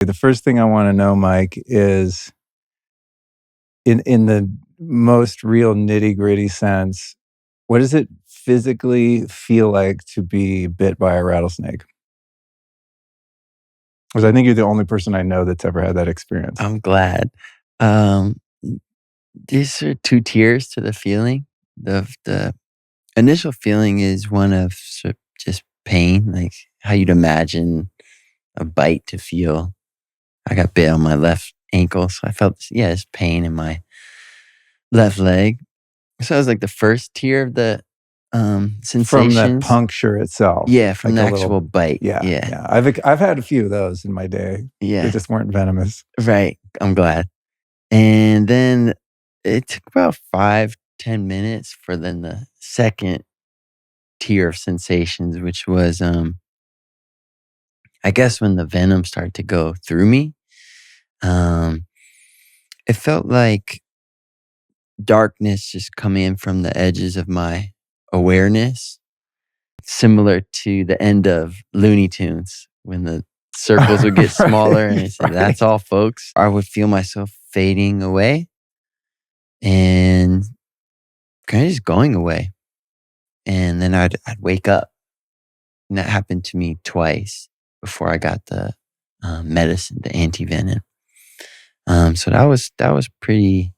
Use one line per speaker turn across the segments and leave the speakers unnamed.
The first thing I want to know, Mike, is in the most real nitty-gritty sense, what does it physically feel like to be bit by a rattlesnake? Because I think you're the only person I know that's ever had that experience.
I'm glad. Um, these are two tiers to the feeling. The initial feeling is one of just pain, like how you'd imagine a bite to feel. I got bit on my left ankle, so I felt this pain in my left leg. So it was like the first tier of the
From that
sensations.
puncture itself,
Yeah, from
like
the
a
actual
little,
bite.
yeah,
Yeah,
yeah. I've had a few of those in my day. They
yeah,
just weren't venomous.
right. I'm glad. And then it took about 5-10 minutes for then the second tier of sensations, which was I guess when the venom started to go through me. Um it felt like darkness just coming in from the edges of my awareness, similar to the end of Looney Tunes when the circles would get smaller and
Right,
it said,
right.
"That's all, folks." I would feel myself fading away and kind of just going away. And then I'd wake up. And that happened to me twice before I got the medicine, the anti-venom. So that was pretty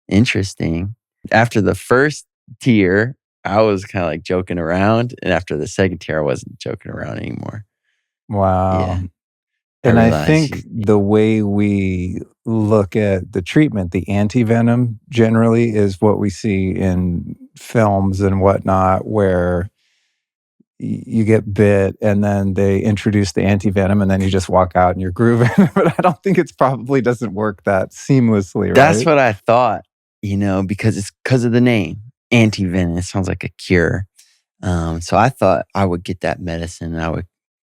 interesting. After the first tier, I was kind of like joking around, and after the second tier, I wasn't joking around anymore.
Wow.
Yeah, I
And I
realized.
think the way we look at the treatment, the anti-venom generally is what we see in films and whatnot, where you get bit and then they introduce the anti-venom and then you just walk out and you're grooving. But I don't think it's probably doesn't work that seamlessly,
That's
right?
what I thought, because it's because of the name, anti-venom. It sounds like a cure. So I thought I would get that medicine and I would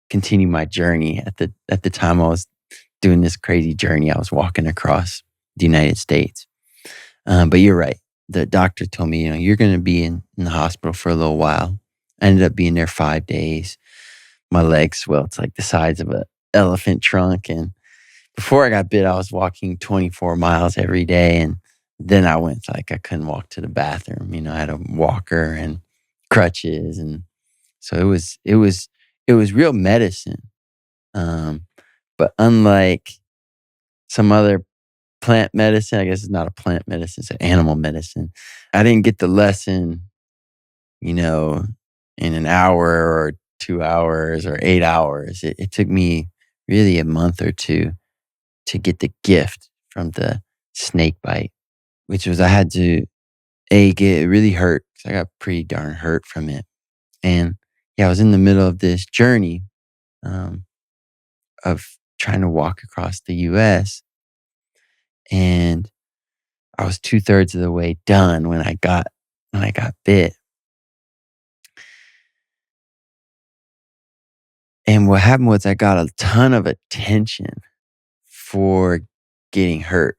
continue my journey. At the time I was doing this crazy journey, I was walking across the United States. But you're right. The doctor told me, you're going to be in the hospital for a little while. I ended up being there 5 days. My legs swelled. It's like the size of an elephant trunk. And before I got bit, I was walking 24 miles every day. And then I went like I couldn't walk to the bathroom. I had a walker and crutches. And so it was real medicine. Um, but unlike some other plant medicine, I guess it's not a plant medicine, it's an animal medicine. I didn't get the lesson, you know, in an hour or 2 hours or 8 hours. It took me really a month or two to get the gift from the snake bite, which was I had to get it really hurt because I got pretty darn hurt from it. And yeah, I was in the middle of this journey um, of trying to walk across the US. And I was 2/3 of the way done when I got bit. And what happened was I got a ton of attention for getting hurt.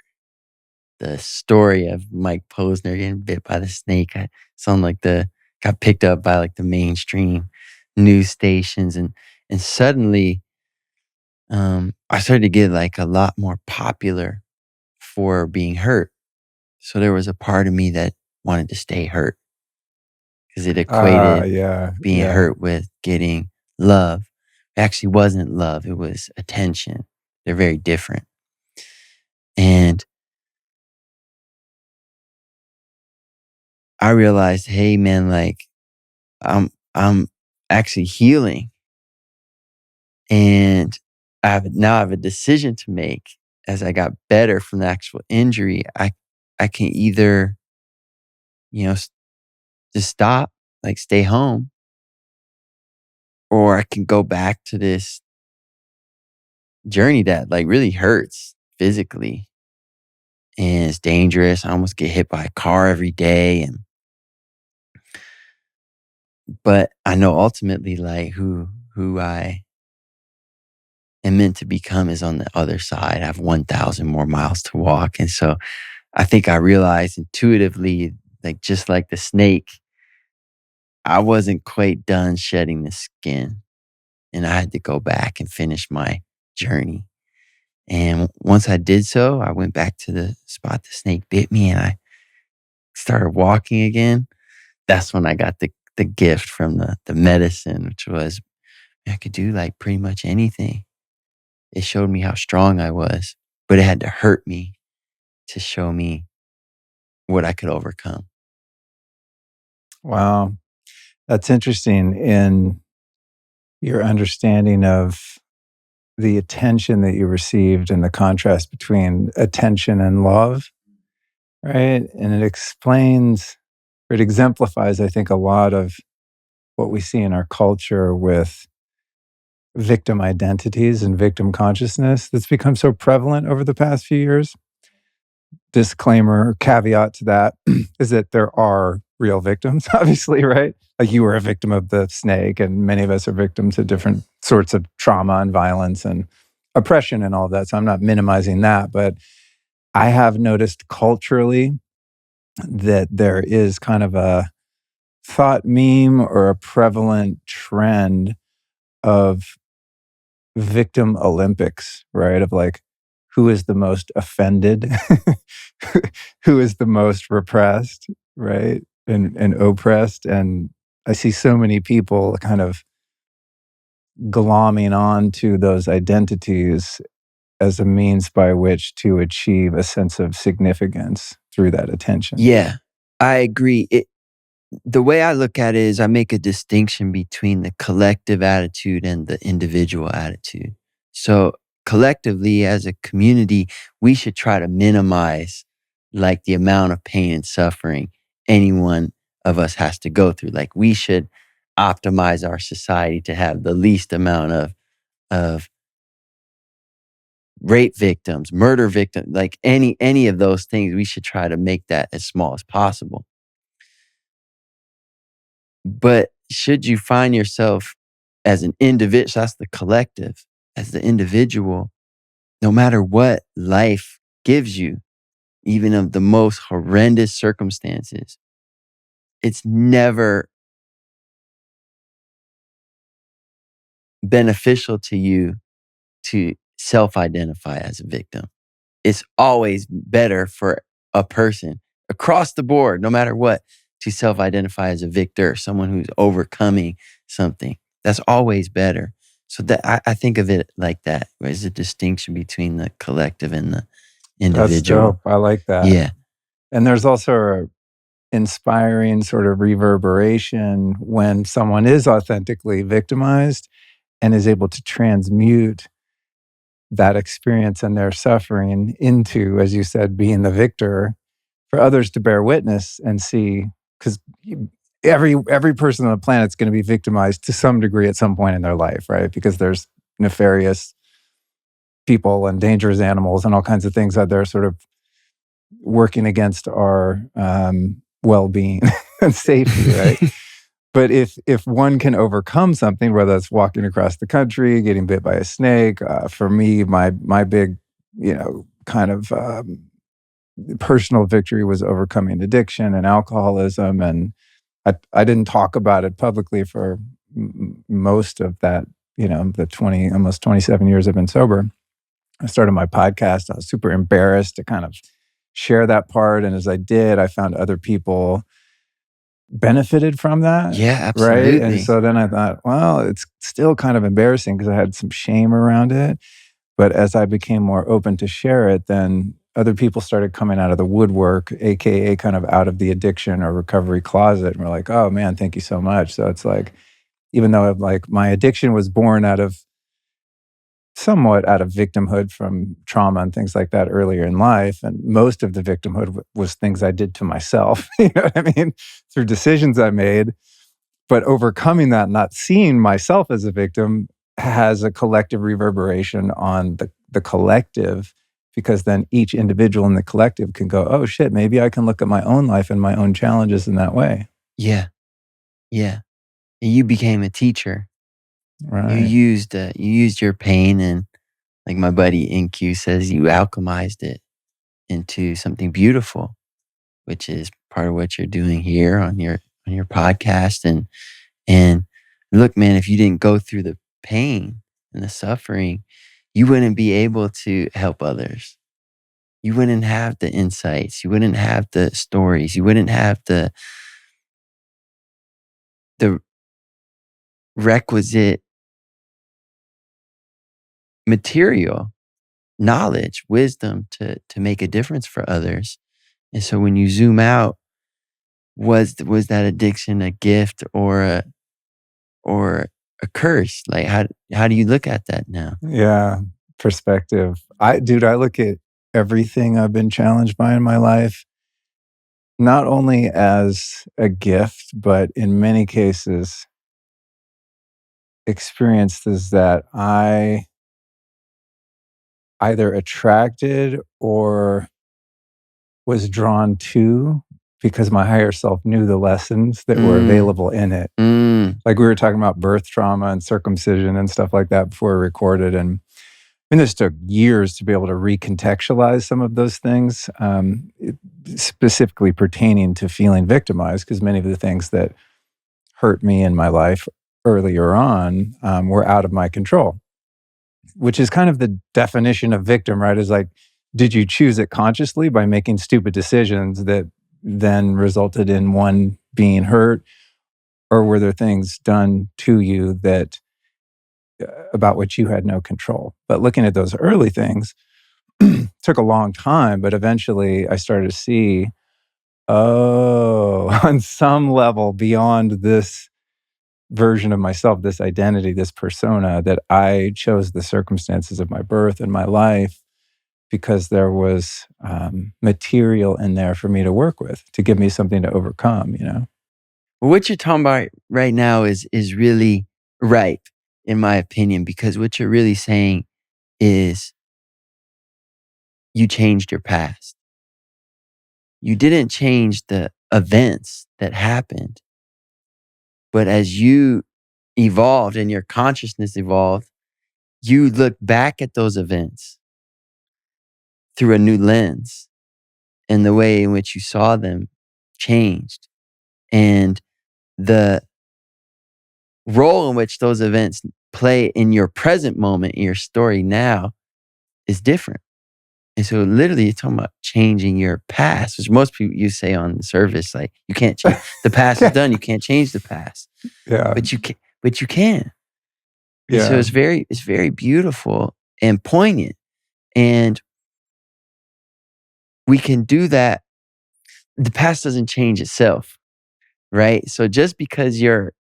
The story of Mike Posner getting bit by the snake, I sound like the got picked up by like the mainstream news stations, and suddenly I started to get like a lot more popular for being hurt. So there was a part of me that wanted to stay hurt because it equated
Yeah,
being
yeah.
hurt with getting love. It actually wasn't love, it was attention. They're very different. And I realized, hey man, like I'm actually healing. And now I have a decision to make as I got better from the actual injury. I can either, just stop, like stay home, or I can go back to this journey that like really hurts physically and it's dangerous. I almost get hit by a car every day. But I know ultimately like who I am meant to become is on the other side. I have 1,000 more miles to walk. And so I think I realized intuitively, like just like the snake, I wasn't quite done shedding the skin and I had to go back and finish my journey. And once I did so, I went back to the spot the snake bit me, and I started walking again. That's when I got the gift from the medicine, which was I could do like pretty much anything. It showed me how strong I was, but it had to hurt me to show me what I could overcome.
Wow. That's interesting in your understanding of the attention that you received and the contrast between attention and love, right? And it explains, or it exemplifies, I think, a lot of what we see in our culture with victim identities and victim consciousness that's become so prevalent over the past few years. Disclaimer, caveat to that is that there are real victims, obviously, right? Like you were a victim of the snake, and many of us are victims of different sorts of trauma and violence and oppression and all of that. So I'm not minimizing that, but I have noticed culturally that there is kind of a thought meme or a prevalent trend of victim Olympics, right? Of like, who is the most offended, who is the most repressed, right? And oppressed. And I see so many people kind of glomming on to those identities as a means by which to achieve a sense of significance through that attention.
Yeah, I agree. The way I look at it is I make a distinction between the collective attitude and the individual attitude. So collectively as a community, we should try to minimize like the amount of pain and suffering any one of us has to go through. Like we should optimize our society to have the least amount of rape victims, murder victims, like any of those things. We should try to make that as small as possible. But should you find yourself as an individual, so that's the collective, as the individual, no matter what life gives you, even of the most horrendous circumstances, it's never beneficial to you to self identify as a victim. It's always better for a person across the board, no matter what, to self identify as a victor, someone who's overcoming something. That's always better. So that I think of it like that. There's a distinction between the collective and the
That's
individual.
dope. I like that.
Yeah.
And there's also a inspiring sort of reverberation when someone is authentically victimized and is able to transmute that experience and their suffering into, as you said, being the victor for others to bear witness and see. Because every person on the planet is going to be victimized to some degree at some point in their life, right? Because there's nefarious people and dangerous animals and all kinds of things out there sort of working against our well-being and safety, right? But if one can overcome something, whether it's walking across the country, getting bit by a snake, for me, my big, kind of personal victory was overcoming addiction and alcoholism, and I didn't talk about it publicly for most of that, the almost 27 years I've been sober. I started my podcast. I was super embarrassed to kind of share that part, and as I did, I found other people benefited from that.
Yeah,
Right. And
absolutely.
so then I thought, well, it's still kind of embarrassing because I had some shame around it. But as I became more open to share it, then other people started coming out of the woodwork, AKA kind of out of the addiction or recovery closet. And we're like, oh man, thank you so much. So it's like, even though like my addiction was born somewhat out of victimhood from trauma and things like that earlier in life. And most of the victimhood was things I did to myself, you know what I mean? Through decisions I made. But overcoming that, not seeing myself as a victim, has a collective reverberation on the collective, because then each individual in the collective can go, oh shit, maybe I can look at my own life and my own challenges in that way.
Yeah. Yeah. And you became a teacher.
Right.
You used your pain, and like my buddy NQ says, you alchemized it into something beautiful, which is part of what you're doing here on your podcast. And look, man, if you didn't go through the pain and the suffering, you wouldn't be able to help others. You wouldn't have the insights. You wouldn't have the stories. You wouldn't have the requisite material, knowledge, wisdom to make a difference for others. And so when you zoom out, was that addiction a gift or a curse? Like how do you look at that now?
Yeah, perspective. I look at everything I've been challenged by in my life not only as a gift, but in many cases, experiences that I either attracted or was drawn to because my higher self knew the lessons that were available in it. Like we were talking about birth trauma and circumcision and stuff like that before we recorded. And this took years to be able to recontextualize some of those things, specifically pertaining to feeling victimized, because many of the things that hurt me in my life earlier on were out of my control, which is kind of the definition of victim, right? Is like, did you choose it consciously by making stupid decisions that then resulted in one being hurt? Or were there things done to you that about which you had no control? But looking at those early things took a long time, but eventually I started to see, oh, on some level beyond this version of myself, this identity, this persona, that I chose the circumstances of my birth and my life because there was material in there for me to work with, to give me something to overcome,
What you're talking about right now is really right, in my opinion, because what you're really saying is you changed your past. You didn't change the events that happened, but as you evolved and your consciousness evolved, you look back at those events through a new lens, and the way in which you saw them changed. And the role in which those events play in your present moment, in your story now, is different. And so literally you're talking about changing your past, which most people you say on the surface, like you can't change the past is done. You can't change the past.
Yeah.
But you can. And so
Yeah.
it's very beautiful and poignant. And we can do that. The past doesn't change itself, right? So just because your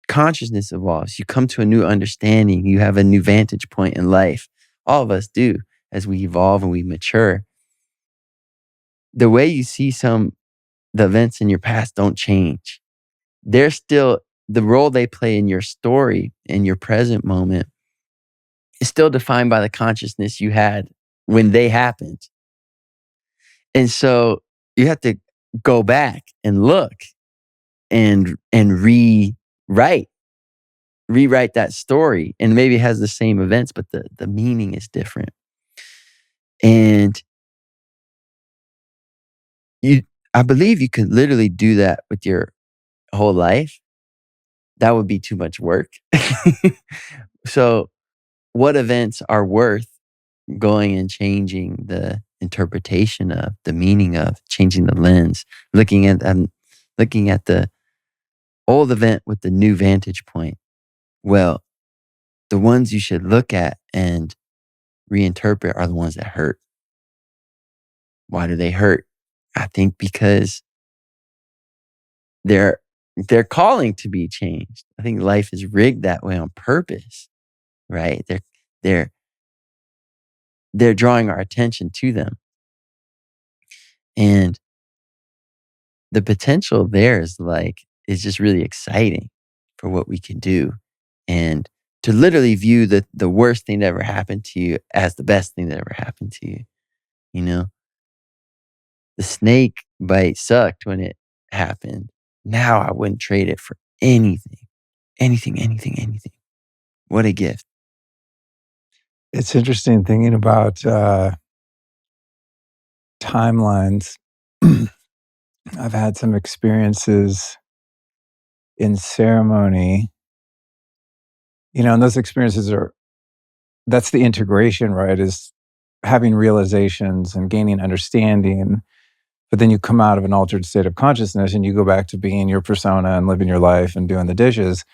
consciousness evolves, you come to a new understanding, you have a new vantage point in life. All of us do as we evolve and we mature. The way you see the events in your past don't change. They're still, the role they play in your story, in your present moment, is still defined by the consciousness you had when they happened. And so you have to go back and look and rewrite that story. And maybe it has the same events, but the meaning is different. And I believe you could literally do that with your whole life. That would be too much work. So what events are worth going and changing the interpretation of, the meaning of, changing the lens, looking at the old event with the new vantage point? Well, the ones you should look at and reinterpret are the ones that hurt. Why do they hurt? I think because they're calling to be changed. I think life is rigged that way on purpose, right? They're drawing our attention to them. And the potential there is just really exciting for what we can do. And to literally view the worst thing that ever happened to you as the best thing that ever happened to you. You know, the snake bite sucked when it happened. Now I wouldn't trade it for anything. Anything, anything, anything. What a gift.
It's interesting thinking about timelines. I've had some experiences in ceremony, and those experiences are that's the integration, right? Is having realizations and gaining understanding. But then you come out of an altered state of consciousness and you go back to being your persona and living your life and doing the dishes.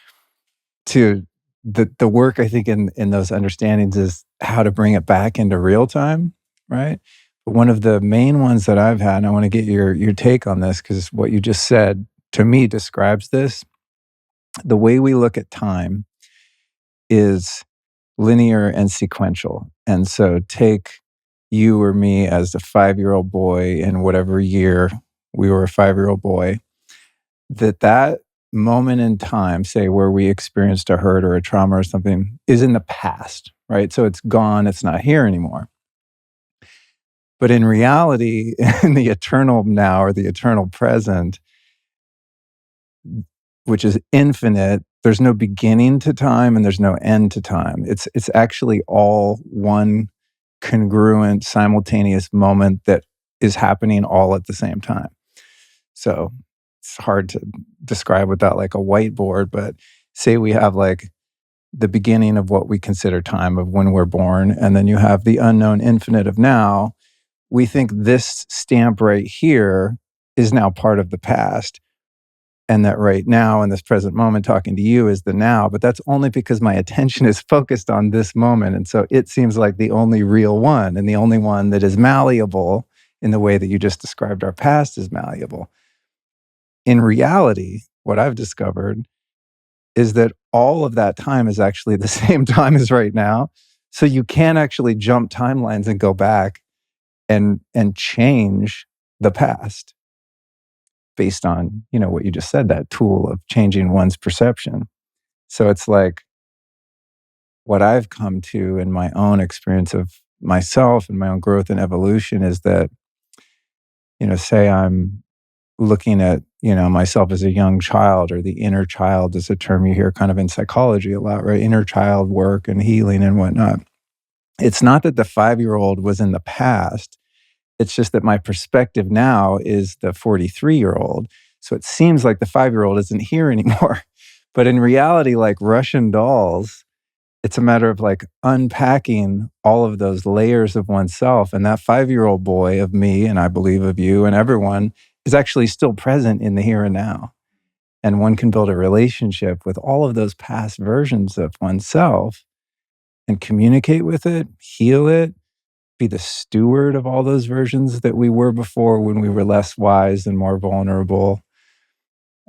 To the work, I think, in those understandings is how to bring it back into real time, right? But one of the main ones that I've had, and I want to get your take on this because what you just said to me describes this. The way we look at time is linear and sequential. And so take you or me as a 5-year-old boy in whatever year we were a 5-year-old boy, that moment in time, say where we experienced a hurt or a trauma or something, is in the past, right? So it's gone, it's not here anymore. But in reality, in the eternal now or the eternal present, which is infinite, there's no beginning to time and there's no end to time. It's actually all one congruent, simultaneous moment that is happening all at the same time. So it's hard to describe without like a whiteboard, but say we have like the beginning of what we consider time of when we're born, and then you have the unknown infinite of now. We think this stamp right here is now part of the past. And that right now in this present moment talking to you is the now, but that's only because my attention is focused on this moment. And so it seems like the only real one and the only one that is malleable in the way that you just described our past is malleable. In reality, what I've discovered is that all of that time is actually the same time as right now. So you can actually jump timelines and go back and change the past based on, what you just said, that tool of changing one's perception. So it's like what I've come to in my own experience of myself and my own growth and evolution is that, say I'm looking at, myself as a young child, or the inner child is a term you hear kind of in psychology a lot, right? Inner child work and healing and whatnot. It's not that the 5-year-old was in the past. It's just that my perspective now is the 43-year-old. So it seems like the 5-year-old isn't here anymore. But in reality, like Russian dolls, it's a matter of like unpacking all of those layers of oneself. And that 5-year-old boy of me, and I believe of you and everyone, is actually still present in the here and now. And one can build a relationship with all of those past versions of oneself and communicate with it, heal it, be the steward of all those versions that we were before when we were less wise and more vulnerable.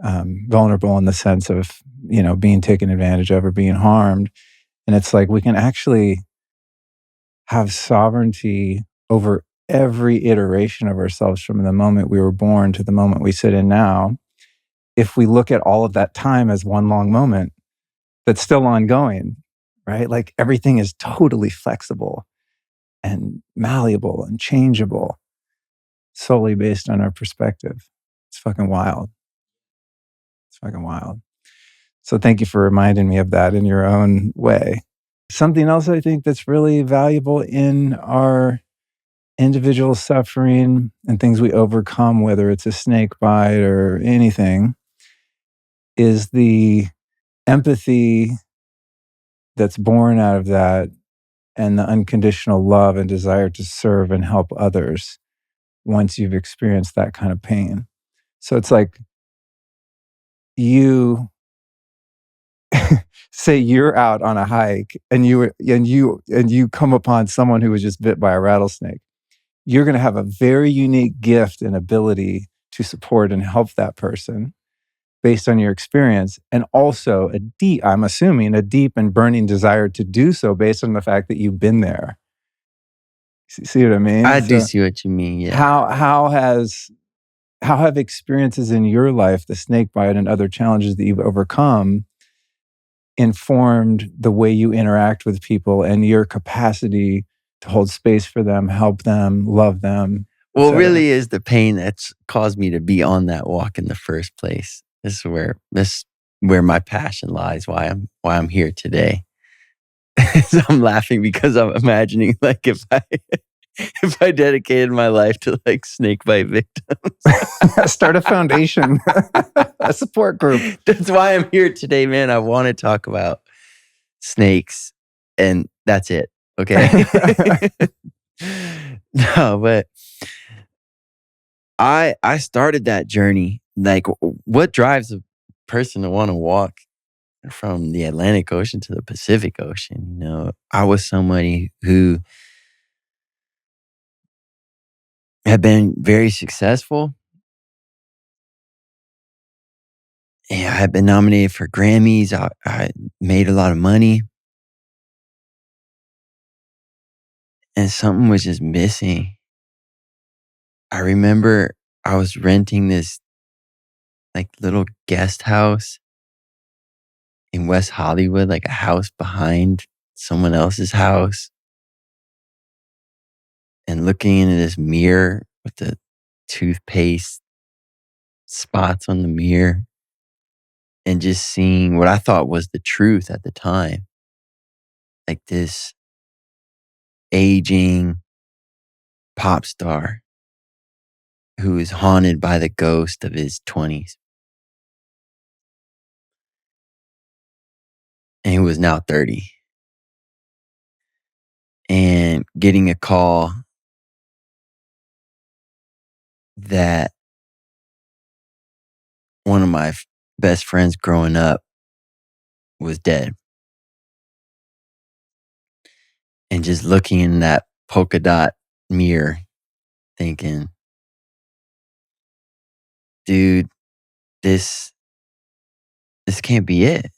Vulnerable in the sense of, being taken advantage of or being harmed. And it's like we can actually have sovereignty over every iteration of ourselves from the moment we were born to the moment we sit in now, if we look at all of that time as one long moment that's still ongoing, right? Like everything is totally flexible and malleable and changeable solely based on our perspective. It's fucking wild. It's fucking wild. So thank you for reminding me of that in your own way. Something else I think that's really valuable in our individual suffering and things we overcome, whether it's a snake bite or anything, is the empathy that's born out of that and the unconditional love and desire to serve and help others once you've experienced that kind of pain. So it's like you say you're out on a hike and you come upon someone who was just bit by a rattlesnake. You're going to have a very unique gift and ability to support and help that person based on your experience, and also I'm assuming a deep and burning desire to do so based on the fact that you've been there. See what I mean?
I do see what you mean. Yeah.
How have experiences in your life, the snake bite and other challenges that you've overcome, informed the way you interact with people and your capacity to hold space for them, help them, love them?
Well, really is the pain that's caused me to be on that walk in the first place. This is where my passion lies, why I'm here today. So I'm laughing because I'm imagining like if I dedicated my life to like snake bite victims.
Start a foundation, a support group.
That's why I'm here today, man. I want to talk about snakes and that's it. Okay. No, but I started that journey. Like, what drives a person to want to walk from the Atlantic Ocean to the Pacific Ocean? You know, I was somebody who had been very successful. And I had been nominated for Grammys. I made a lot of money, and something was just missing. I remember I was renting this like little guest house in West Hollywood, like a house behind someone else's house, and looking into this mirror with the toothpaste spots on the mirror and just seeing what I thought was the truth at the time. Like this aging pop star who is haunted by the ghost of his 20s. And he was now 30. And getting a call that one of my best friends growing up was dead. And just looking in that polka dot mirror, thinking, dude, this can't be it.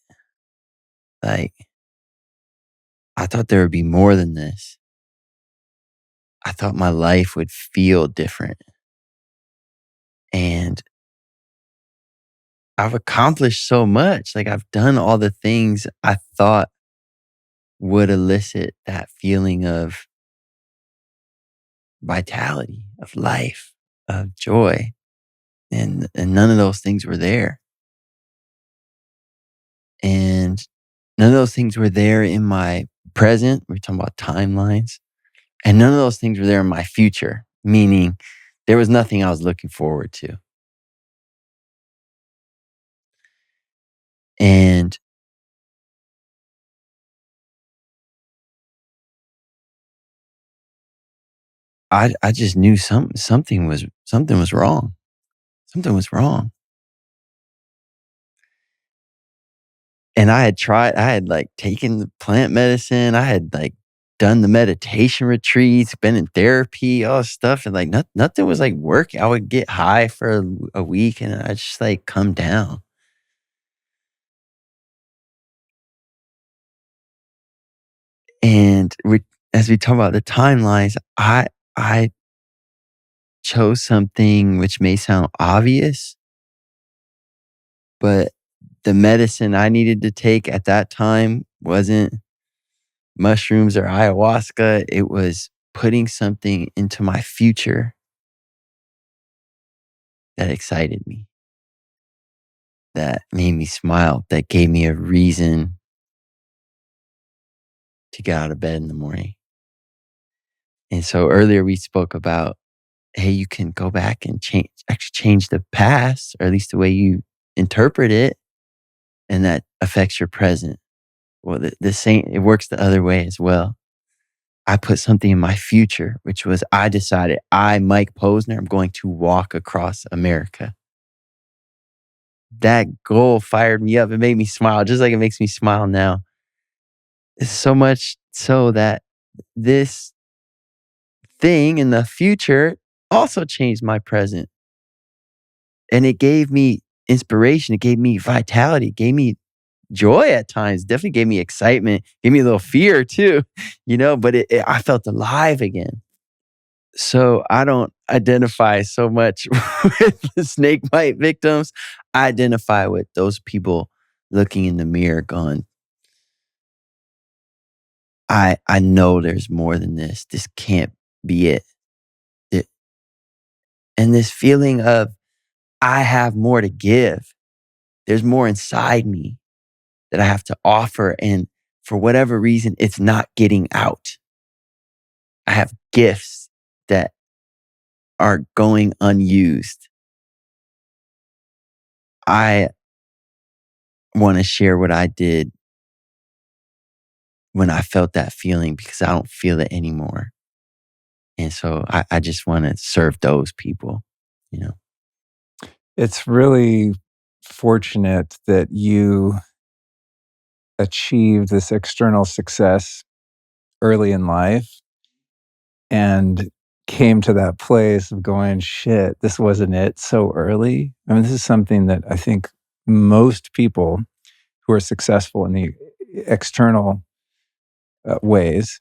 Like, I thought there would be more than this. I thought my life would feel different. And I've accomplished so much. Like, I've done all the things I thought would elicit that feeling of vitality, of life, of joy. And none of those things were there. And none of those things were there in my present. We're talking about timelines. And none of those things were there in my future, meaning there was nothing I was looking forward to. And I just knew something was wrong. Something was wrong. And I had like taken the plant medicine. I had like done the meditation retreats, been in therapy, all this stuff. And like nothing was like working. I would get high for a week and I just like come down. And as we talk about the timelines, I chose something which may sound obvious, but the medicine I needed to take at that time wasn't mushrooms or ayahuasca. It was putting something into my future that excited me, that made me smile, that gave me a reason to get out of bed in the morning. And so earlier we spoke about, hey, you can go back and change the past, or at least the way you interpret it, and that affects your present. Well, the same, it works the other way as well. I put something in my future, which was I decided Mike Posner, I'm going to walk across America. That goal fired me up. It made me smile, just like it makes me smile now. It's so much so that this thing in the future also changed my present. And it gave me inspiration. It gave me vitality. It gave me joy at times. Definitely gave me excitement. Gave me a little fear too, but I felt alive again. So I don't identify so much with the snake bite victims. I identify with those people looking in the mirror going, I know there's more than this. This can't be it. It- And this feeling of I have more to give. There's more inside me that I have to offer. And for whatever reason, it's not getting out. I have gifts that are going unused. I want to share what I did when I felt that feeling because I don't feel it anymore. And so I just want to serve those people, you know.
It's really fortunate that you achieved this external success early in life and came to that place of going, shit, this wasn't it so early. I mean, this is something that I think most people who are successful in the external ways,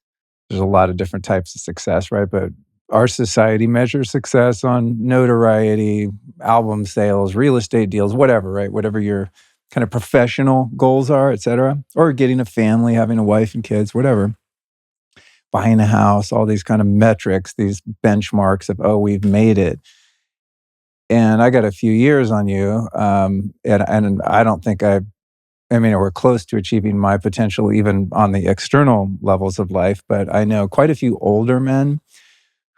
there's a lot of different types of success, right? But our society measures success on notoriety, album sales, real estate deals, whatever, right? Whatever your kind of professional goals are, et cetera, or getting a family, having a wife and kids, whatever, buying a house, all these kind of metrics, these benchmarks of, oh, we've made it. And I got a few years on you. And I don't think I mean, we're close to achieving my potential even on the external levels of life, but I know quite a few older men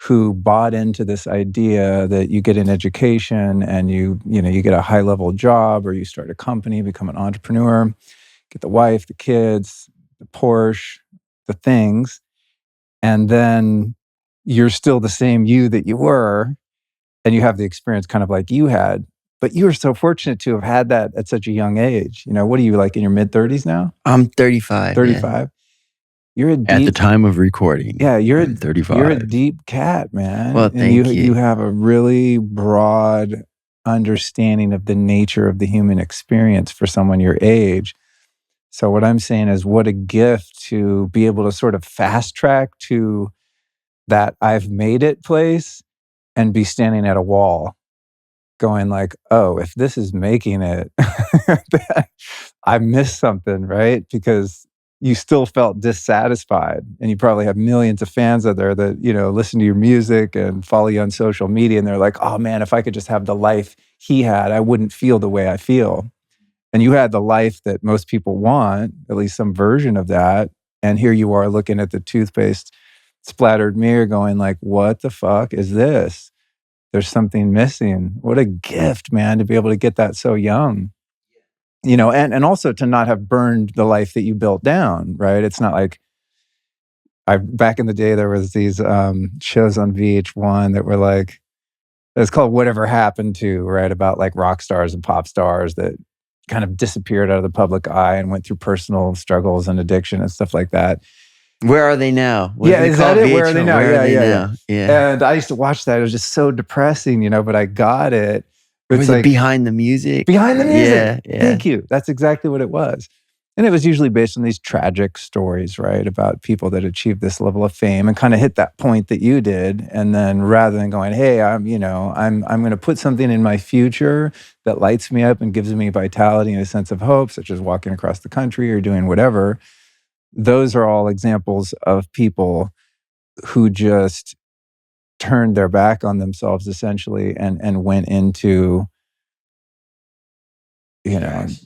who bought into this idea that you get an education and you get a high level job or you start a company, become an entrepreneur, get the wife, the kids, the Porsche, the things, and then you're still the same you that you were, and you have the experience kind of like you had. But you were so fortunate to have had that at such a young age. You know, what are you, like in your mid 30s now?
I'm 35.
35. You're a
At the
deep,
time of recording.
yeah,
I'm 35.
you're a deep cat, man.
Well,
And
thank you.
you have a really broad understanding of the nature of the human experience for someone your age. So what I'm saying is, what a gift to be able to sort of fast track to that I've made it place and be standing at a wall going like, oh, if this is making it, I missed something, right? Because you still felt dissatisfied, and you probably have millions of fans out there that, listen to your music and follow you on social media, and they're like, oh man, if I could just have the life he had, I wouldn't feel the way I feel. And you had the life that most people want, at least some version of that. And here you are looking at the toothpaste splattered mirror going like, what the fuck is this? There's something missing. What a gift, man, to be able to get that so young. And also to not have burned the life that you built down, right? It's not like back in the day, there was these shows on VH1 that were like, it's called Whatever Happened To, right? About like rock stars and pop stars that kind of disappeared out of the public eye and went through personal struggles and addiction and stuff like that.
Where are they now? What
Is that it? Where are they now?
Yeah.
And I used to watch that. It was just so depressing, but I got it.
It's like behind the music.
Behind the music.
Yeah.
Thank you. That's exactly what it was. And it was usually based on these tragic stories, right? About people that achieved this level of fame and kind of hit that point that you did. And then rather than going, hey, I'm going to put something in my future that lights me up and gives me vitality and a sense of hope, such as walking across the country or doing whatever. Those are all examples of people who just turned their back on themselves essentially and went into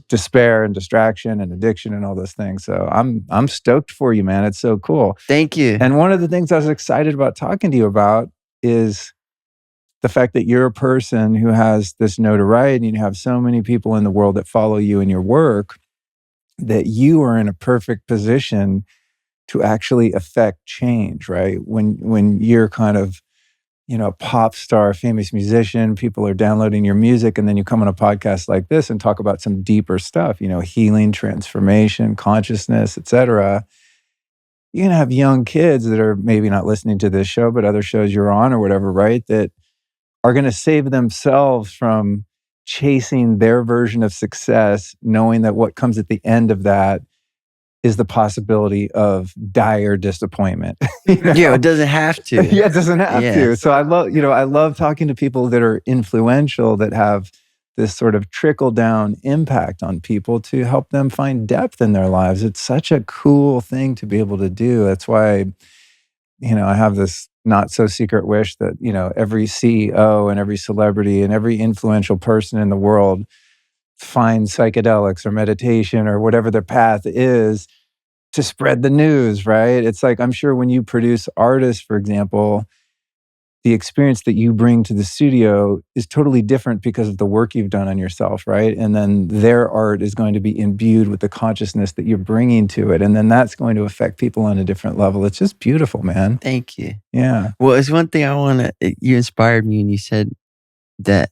despair and distraction and addiction and all those things. So I'm stoked for you, man. It's so cool.
Thank you.
And one of the things I was excited about talking to you about is the fact that you're a person who has this notoriety and you have so many people in the world that follow you and your work, that you are in a perfect position to actually affect change, right? When you're kind of pop star, famous musician, people are downloading your music, and then you come on a podcast like this and talk about some deeper stuff, healing, transformation, consciousness, etc. You're going to have young kids that are maybe not listening to this show, but other shows you're on or whatever, right? That are going to save themselves from chasing their version of success, knowing that what comes at the end of that is the possibility of dire disappointment.
Yeah, it doesn't have to.
Yeah, it doesn't have to. So I love talking to people that are influential, that have this sort of trickle down impact on people to help them find depth in their lives. It's such a cool thing to be able to do. That's why, I have this not so secret wish that, every CEO and every celebrity and every influential person in the world find psychedelics or meditation or whatever their path is to spread the news, right? It's like, I'm sure when you produce artists, for example, the experience that you bring to the studio is totally different because of the work you've done on yourself, right? And then their art is going to be imbued with the consciousness that you're bringing to it. And then that's going to affect people on a different level. It's just beautiful, man.
Thank you.
Yeah.
Well, it's one thing I want to, you inspired me and you said that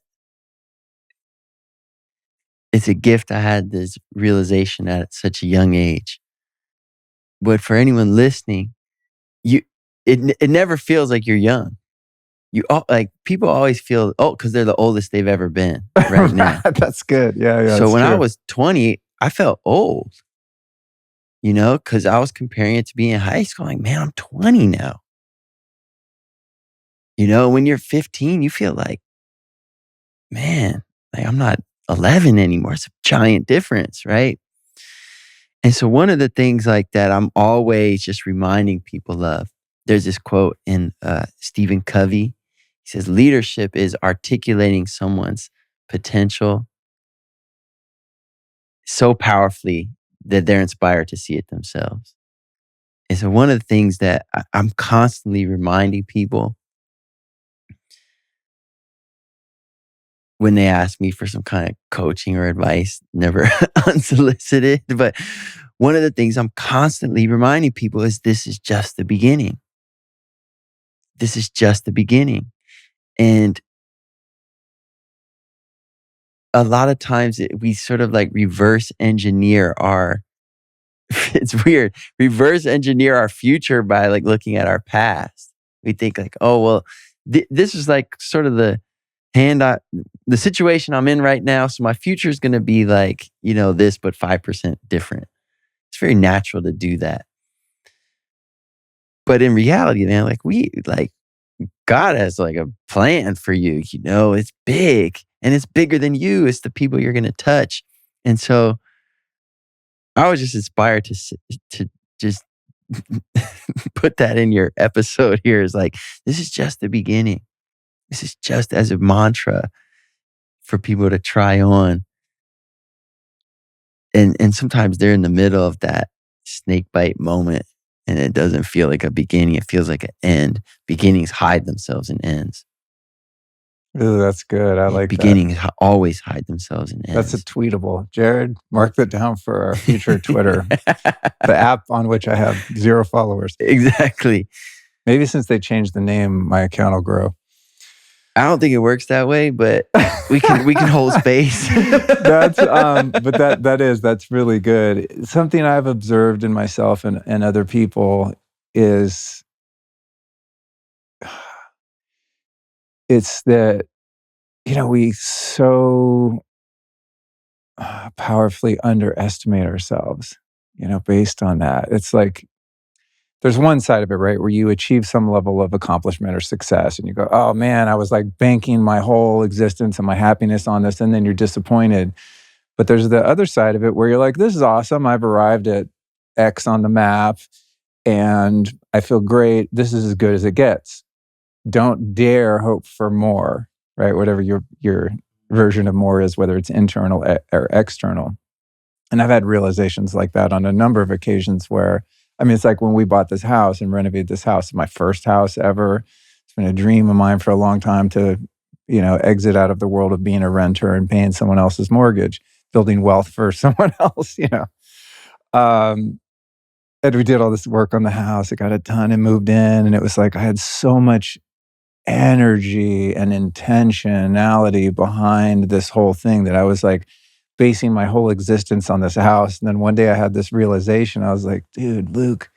it's a gift I had this realization at such a young age. But for anyone listening, you, it never feels like you're young. Like people always feel because they're the oldest they've ever been right now.
That's good. Yeah.
So when I
true.
was 20, I felt old, because I was comparing it to being in high school. Like, man, I'm 20 now. When you're 15, you feel like, man, like I'm not 11 anymore. It's a giant difference, right? And so one of the things like that I'm always just reminding people of, there's this quote in Stephen Covey. He says, leadership is articulating someone's potential so powerfully that they're inspired to see it themselves. And so one of the things that I'm constantly reminding people when they ask me for some kind of coaching or advice, never unsolicited, but one of the things I'm constantly reminding people is this is just the beginning. This is just the beginning. And a lot of times we sort of like reverse engineer it's weird, reverse engineer our future by like looking at our past. We think like, oh, well, this is like sort of the situation I'm in right now. So my future is going to be like, this, but 5% different. It's very natural to do that. But in reality, man, God has like a plan for you, it's big and it's bigger than you. It's the people you're going to touch. And so I was just inspired to just put that in your episode here is like, this is just the beginning. This is just as a mantra for people to try on. And sometimes they're in the middle of that snake bite moment and it doesn't feel like a beginning. It feels like an end. Beginnings hide themselves in ends.
Ooh, that's good. I like
beginnings always hide themselves in ends.
That's a tweetable. Jared, mark that down for our future Twitter, the app on which I have 0 followers.
Exactly.
Maybe since they changed the name, my account will grow.
I don't think it works that way, but we can hold space.
That's that's really good. Something I've observed in myself and other people is it's that we so powerfully underestimate ourselves, based on that. It's like there's one side of it, right, where you achieve some level of accomplishment or success and you go, oh man, I was like banking my whole existence and my happiness on this, and then you're disappointed. But there's the other side of it where you're like, this is awesome. I've arrived at X on the map and I feel great. This is as good as it gets. Don't dare hope for more, right? Whatever your version of more is, whether it's internal or external. And I've had realizations like that on a number of occasions where, it's like when we bought this house and renovated this house, my first house ever. It's been a dream of mine for a long time to, exit out of the world of being a renter and paying someone else's mortgage, building wealth for someone else, And we did all this work on the house. It got it done and moved in. And it was like I had so much energy and intentionality behind this whole thing that I was like basing my whole existence on this house. And then one day I had this realization. I was like, dude, Luke,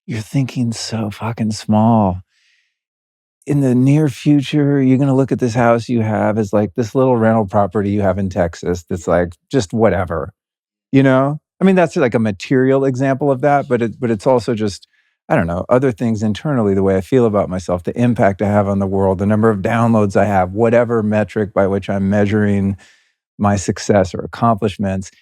you're thinking so fucking small. In the near future, you're going to look at this house you have as like this little rental property you have in Texas that's like just whatever, That's like a material example of that, but it's also just, I don't know, other things internally, the way I feel about myself, the impact I have on the world, the number of downloads I have, whatever metric by which I'm measuring my success or accomplishments.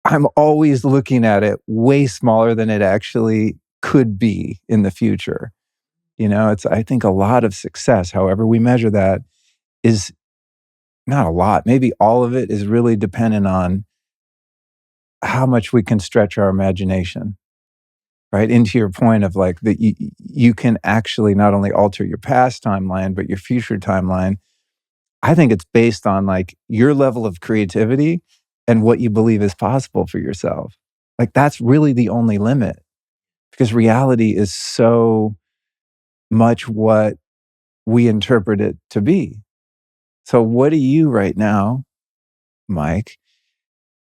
I'm always looking at it way smaller than it actually could be in the future. I think a lot of success, however we measure that, is not a lot. Maybe all of it is really dependent on how much we can stretch our imagination. right? Into your point of like that you can actually not only alter your past timeline, but your future timeline. I think it's based on like your level of creativity and what you believe is possible for yourself. Like that's really the only limit because reality is so much what we interpret it to be. So what do you right now, Mike,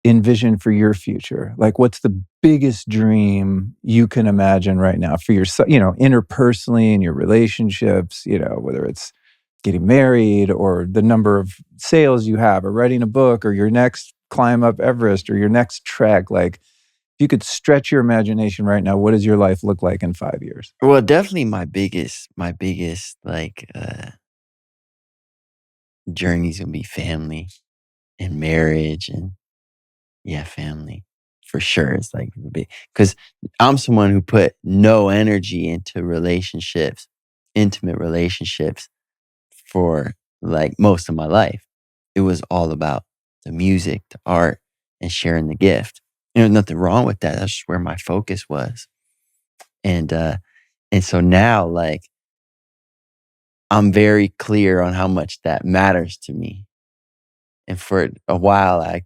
envision for your future? Like what's the biggest dream you can imagine right now for yourself, interpersonally in your relationships, whether it's getting married or the number of sales you have or writing a book or your next climb up Everest or your next trek. Like if you could stretch your imagination right now, what does your life look like in 5 years?
Well, definitely my biggest journey's gonna be family and marriage and yeah, family for sure. It's like big because I'm someone who put no energy into relationships, intimate relationships for like most of my life. It was all about the music, the art, and sharing the gift. There's nothing wrong with that. That's just where my focus was. And so now like I'm very clear on how much that matters to me. And for a while I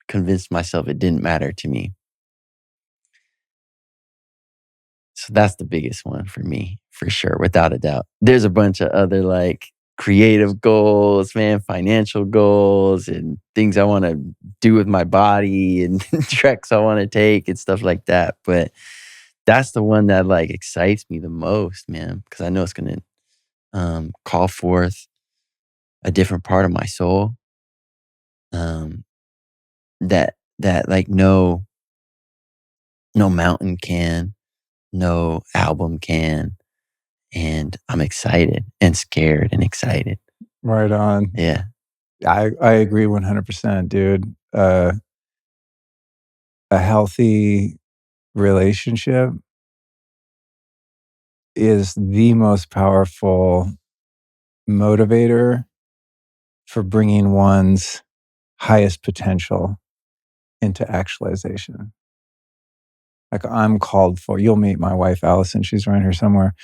convinced myself it didn't matter to me. So that's the biggest one for me, for sure, without a doubt. There's a bunch of other like creative goals, man, financial goals, and things I want to do with my body and treks I want to take and stuff like that. But that's the one that like excites me the most, man, because I know it's going to call forth a different part of my soul um, that like no mountain can, no album can. And I'm excited and scared and excited.
Right on.
Yeah.
I agree 100%, dude. A healthy relationship is the most powerful motivator for bringing one's highest potential into actualization. Like I'm called for, you'll meet my wife, Allison. She's around here somewhere.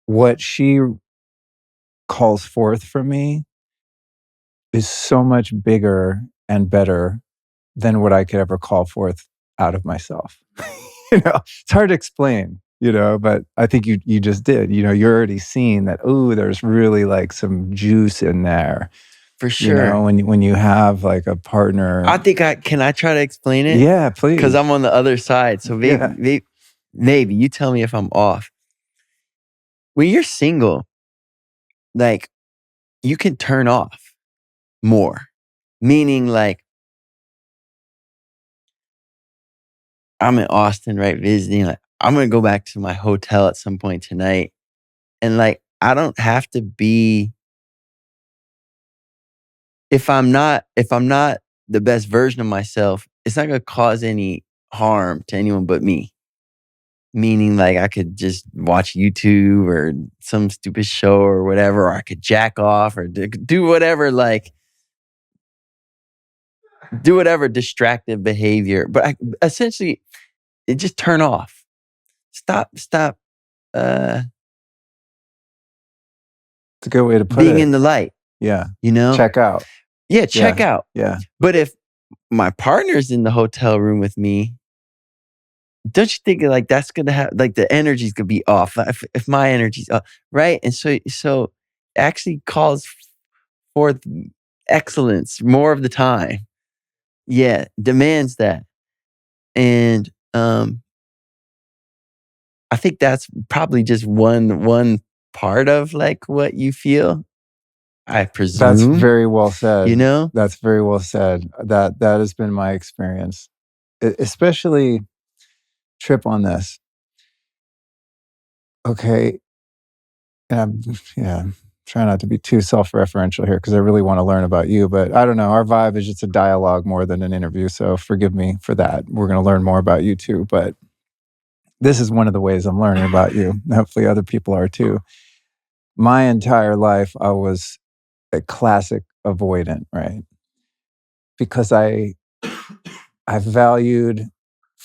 What she calls forth from me is so much bigger and better than what I could ever call forth out of myself. It's hard to explain, but I think you just did. You're already seeing that, oh, there's really like some juice in there.
For sure.
When you have like a partner.
I think can I try to explain it?
Yeah, please.
Because I'm on the other side. So
Yeah.
maybe you tell me if I'm off. When you're single, like you can turn off more. Meaning like I'm in Austin, right? Visiting. Like I'm gonna go back to my hotel at some point tonight. And like I don't have to be if I'm not the best version of myself, it's not gonna cause any harm to anyone but me. Meaning like I could just watch YouTube or some stupid show or whatever, or I could jack off or do whatever, like do whatever distractive behavior. But essentially it just turn off. Stop
It's a good way to put
being
it.
in the light.
Yeah.
Check
out.
Yeah, check out.
Yeah.
But if my partner's in the hotel room with me, don't you think like that's gonna have like the energy's gonna be off if my energy's off, right? And so actually calls forth excellence more of the time. Yeah, demands that, and I think that's probably just one part of like what you feel. I presume
That's very well said.
That's
very well said. That has been my experience, especially trip on this. Okay. And I'm trying not to be too self-referential here because I really want to learn about you, but I don't know. Our vibe is just a dialogue more than an interview. So forgive me for that. We're going to learn more about you too, but this is one of the ways I'm learning about you. Hopefully other people are too. My entire life, I was a classic avoidant, right? Because I valued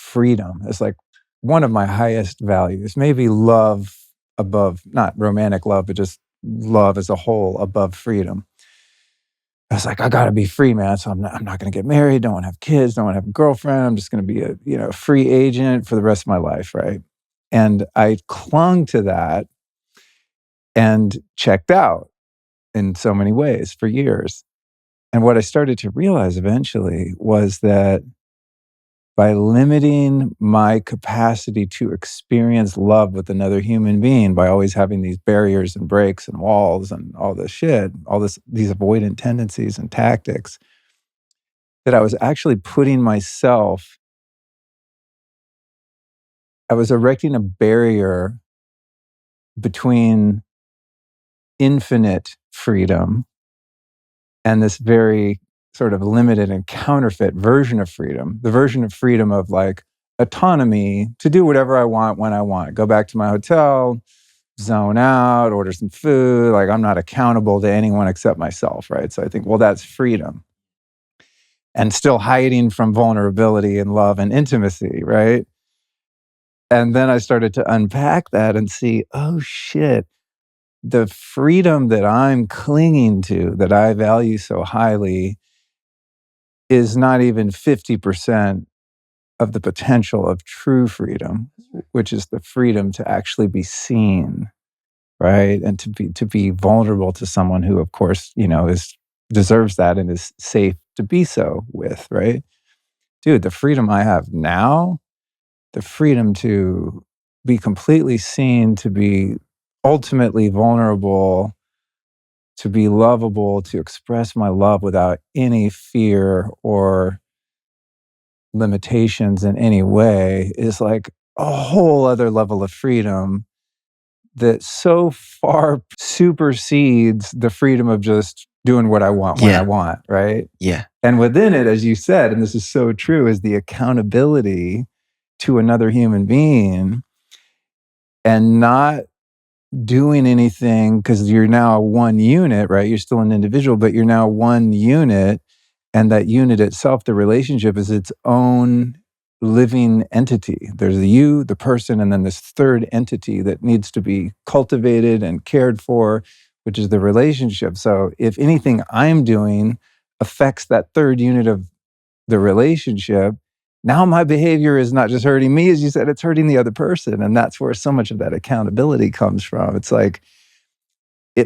freedom as like one of my highest values, maybe love above, not romantic love, but just love as a whole above freedom. I was like, I gotta be free, man. So I'm not gonna get married, don't wanna have kids, don't wanna have a girlfriend. I'm just gonna be a free agent for the rest of my life, right? And I clung to that and checked out in so many ways for years. And what I started to realize eventually was that by limiting my capacity to experience love with another human being, by always having these barriers and breaks and walls and all this shit, these avoidant tendencies and tactics, that I was actually putting myself, I was erecting a barrier between infinite freedom and this very sort of limited and counterfeit version of freedom, the version of freedom of like autonomy to do whatever I want when I want, go back to my hotel, zone out, order some food. Like I'm not accountable to anyone except myself, right? So I think, well, that's freedom. And still hiding from vulnerability and love and intimacy, right? And then I started to unpack that and see, oh shit, the freedom that I'm clinging to, that I value so highly, is not even 50% of the potential of true freedom, which is the freedom to actually be seen, right? And to be vulnerable to someone who, of course, deserves that and is safe to be so with, right? Dude, the freedom I have now, the freedom to be completely seen, to be ultimately vulnerable, to be lovable, to express my love without any fear or limitations in any way, is like a whole other level of freedom that so far supersedes the freedom of just doing what I want when I want, right?
Yeah.
And within it, as you said, and this is so true, is the accountability to another human being and not doing anything because you're now one unit, right? You're still an individual, but you're now one unit. And that unit itself, the relationship, is its own living entity. There's the you, the person, and then this third entity that needs to be cultivated and cared for, which is the relationship. So if anything I'm doing affects that third unit of the relationship, now my behavior is not just hurting me, as you said, it's hurting the other person. And that's where so much of that accountability comes from. It's like,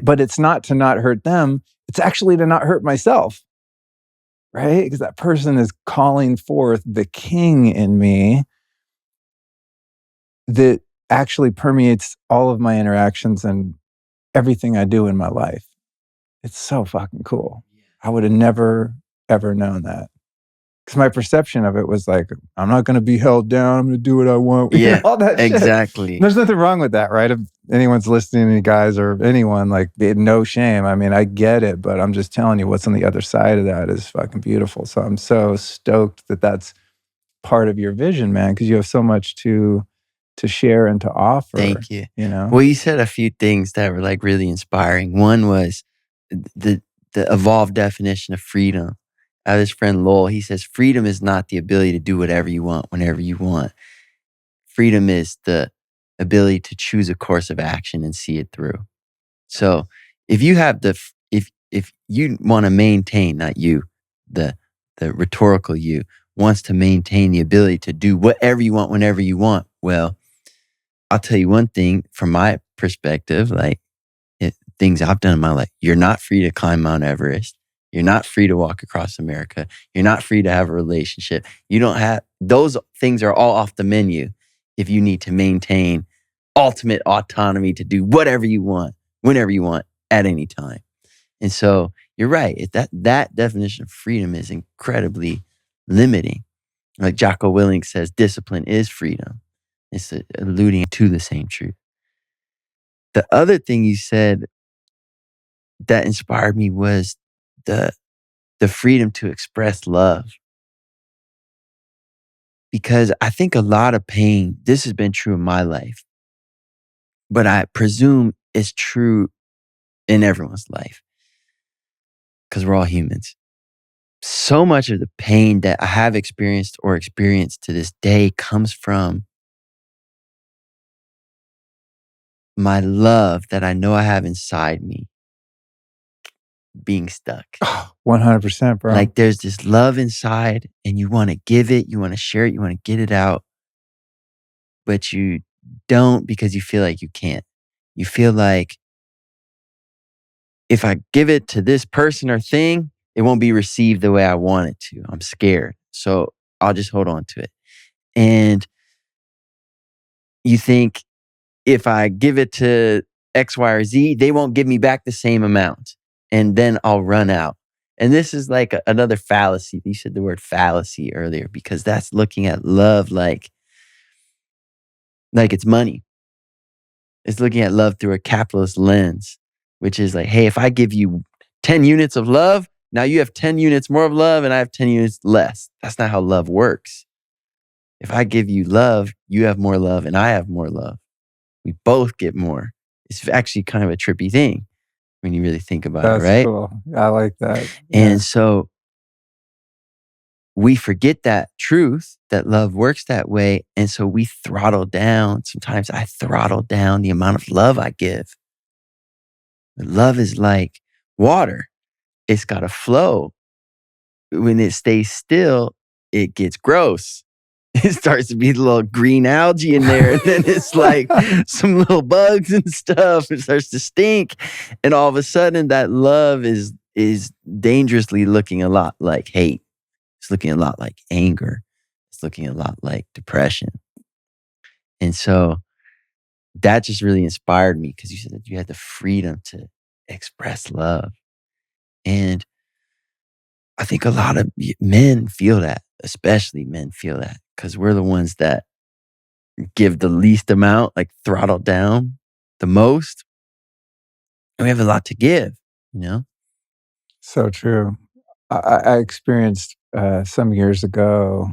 but it's not to not hurt them. It's actually to not hurt myself, right? Because that person is calling forth the king in me that actually permeates all of my interactions and everything I do in my life. It's so fucking cool. I would have never, ever known that. Because my perception of it was like, I'm not going to be held down. I'm going to do what I want.
Yeah,
all that
exactly.
shit. There's nothing wrong with that, right? If anyone's listening, you guys or anyone, like, no shame. I mean, I get it, but I'm just telling you what's on the other side of that is fucking beautiful. So I'm so stoked that that's part of your vision, man, because you have so much to share and to offer.
Thank you.
You
Well, you said a few things that were like really inspiring. One was the evolved definition of freedom. I have this friend Lowell. He says freedom is not the ability to do whatever you want whenever you want. Freedom is the ability to choose a course of action and see it through. So if you have if you want to maintain, not you, the rhetorical you wants to maintain the ability to do whatever you want whenever you want, well, I'll tell you one thing from my perspective, like things I've done in my life. You're not free to climb Mount Everest. You're not free to walk across America. You're not free to have a relationship. You don't have, those things are all off the menu if you need to maintain ultimate autonomy to do whatever you want, whenever you want, at any time. And so you're right. That definition of freedom is incredibly limiting. Like Jocko Willink says, discipline is freedom. It's alluding to the same truth. The other thing you said that inspired me was the freedom to express love. Because I think a lot of pain, this has been true in my life, but I presume it's true in everyone's life because we're all humans. so much of the pain that I have experienced or experience to this day comes from my love that I know I have inside me being stuck.
100%, bro.
Like there's this love inside and you want to give it, you want to share it, you want to get it out, but you don't because you feel like you can't. You feel like if I give it to this person or thing, it won't be received the way I want it to. I'm scared. So I'll just hold on to it. And you think if I give it to X, Y, or Z, they won't give me back the same amount. And then I'll run out. And this is like another fallacy. You said the word fallacy earlier because that's looking at love like it's money. It's looking at love through a capitalist lens, which is like, hey, if I give you 10 units of love, now you have 10 units more of love and I have 10 units less. That's not how love works. If I give you love, you have more love and I have more love. We both get more. It's actually kind of a trippy thing when you really think about it,
That's
right?
cool. I like that.
And so we forget that truth, that love works that way. And so we throttle down. Sometimes I throttle down the amount of love I give. But love is like water. It's got to flow. When it stays still, it gets gross. It starts to be a little green algae in there. And then it's like some little bugs and stuff. It starts to stink. And all of a sudden that love is dangerously looking a lot like hate. It's looking a lot like anger. It's looking a lot like depression. And so that just really inspired me because you said that you had the freedom to express love. And I think a lot of men feel that, especially men feel that because we're the ones that give the least amount, like throttle down the most. And we have a lot to give, you know?
So true. I experienced some years ago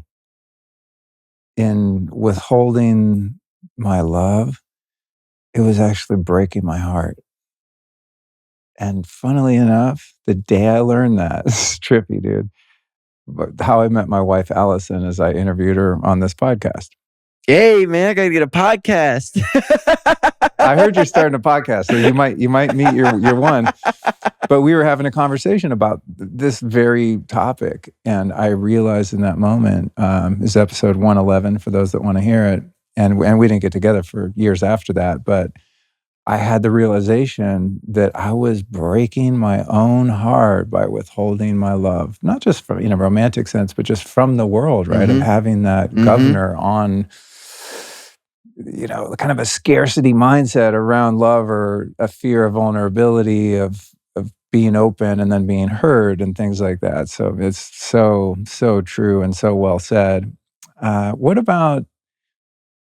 in withholding my love. It was actually breaking my heart. And funnily enough, the day I learned that, it's trippy, dude. But how I met my wife, Allison, as I interviewed her on this podcast.
Hey, man, I got to get a podcast.
I heard you're starting a podcast, so you might meet your one. But we were having a conversation about this very topic, and I realized in that moment, is episode 111 for those that want to hear it, and we didn't get together for years after that, but I had the realization that I was breaking my own heart by withholding my love, not just from in a romantic sense, but just from the world, right? Of having that governor on, kind of a scarcity mindset around love or a fear of vulnerability, of being open and then being heard and things like that. So it's so true and so well said. What about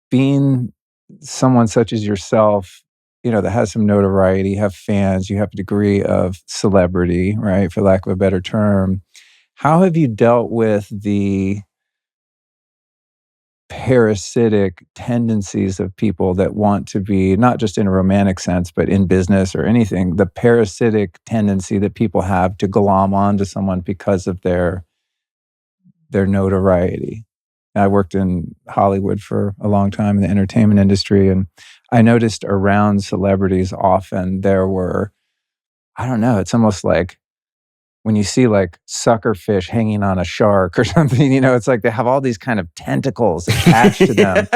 being someone such as yourself, that has some notoriety, have fans, you have a degree of celebrity, right? For lack of a better term. How have you dealt with the parasitic tendencies of people that want to be, not just in a romantic sense, but in business or anything, the parasitic tendency that people have to glom onto someone because of their notoriety? I worked in Hollywood for a long time in the entertainment industry, and I noticed around celebrities often there were, I don't know, it's almost like when you see like sucker fish hanging on a shark or something, it's like they have all these kind of tentacles attached to them.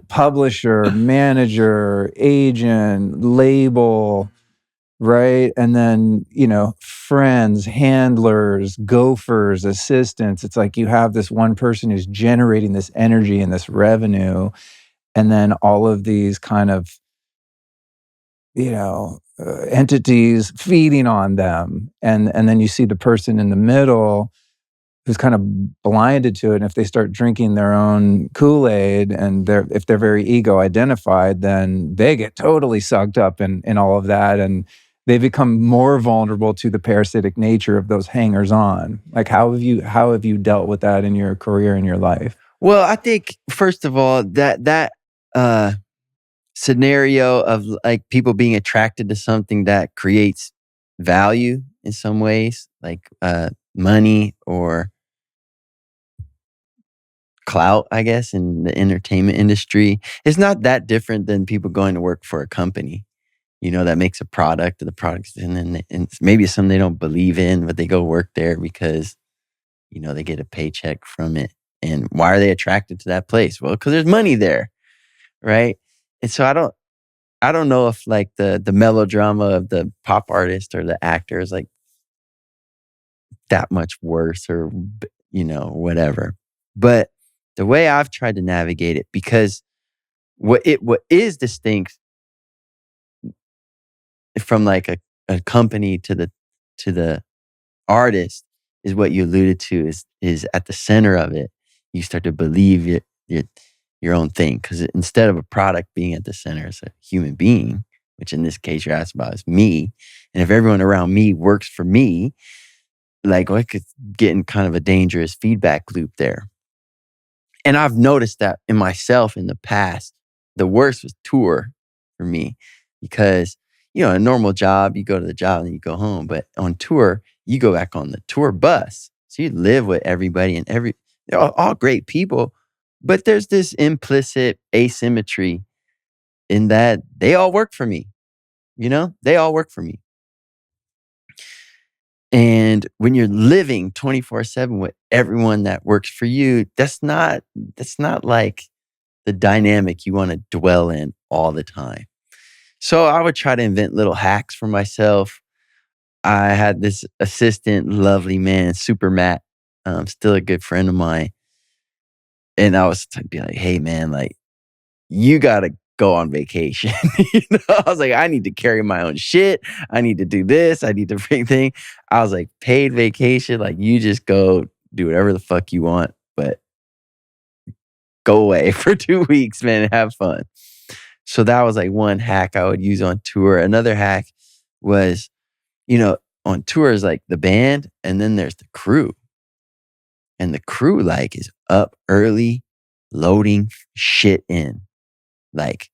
Publisher, manager, agent, label, right? And then, friends, handlers, gophers, assistants. It's like you have this one person who's generating this energy and this revenue, and then all of these kind of, entities feeding on them. And then you see the person in the middle who's kind of blinded to it. And if they start drinking their own Kool-Aid and if they're very ego identified, then they get totally sucked up in all of that. And they become more vulnerable to the parasitic nature of those hangers on. Like, how have you dealt with that in your career and your life?
Well, I think first of all, that scenario of like people being attracted to something that creates value in some ways, like money or clout, I guess, in the entertainment industry. It's not that different than people going to work for a company, that makes a product, and the products, and then and maybe it's something they don't believe in, but they go work there because, they get a paycheck from it. And why are they attracted to that place? Well, because there's money there, right? And so I don't know if like the melodrama of the pop artist or the actor is like that much worse or whatever. But the way I've tried to navigate it, because what is distinct from like a company to the artist is what you alluded to, is at the center of it. You start to believe your own thing, because instead of a product being at the center, it's a human being, which in this case you're asked about is me. And if everyone around me works for me, like I could get in kind of a dangerous feedback loop there. And I've noticed that in myself in the past. The worst was tour for me, because a normal job, you go to the job and you go home, but on tour, you go back on the tour bus. So you live with everybody, and they're all great people, but there's this implicit asymmetry in that they all work for me. They all work for me. And when you're living 24/7 with everyone that works for you, that's not like the dynamic you want to dwell in all the time. So I would try to invent little hacks for myself. I had this assistant, lovely man, Super Matt, still a good friend of mine. And I was be like, hey man, like, you gotta go on vacation. I was like, I need to carry my own shit. I need to do this. I need to bring thing. I was like, paid vacation. Like, you just go do whatever the fuck you want, but go away for 2 weeks, man, and have fun. So that was like one hack I would use on tour. Another hack was, on tour is like the band, and then there's the crew. And the crew like is up early, loading shit in, like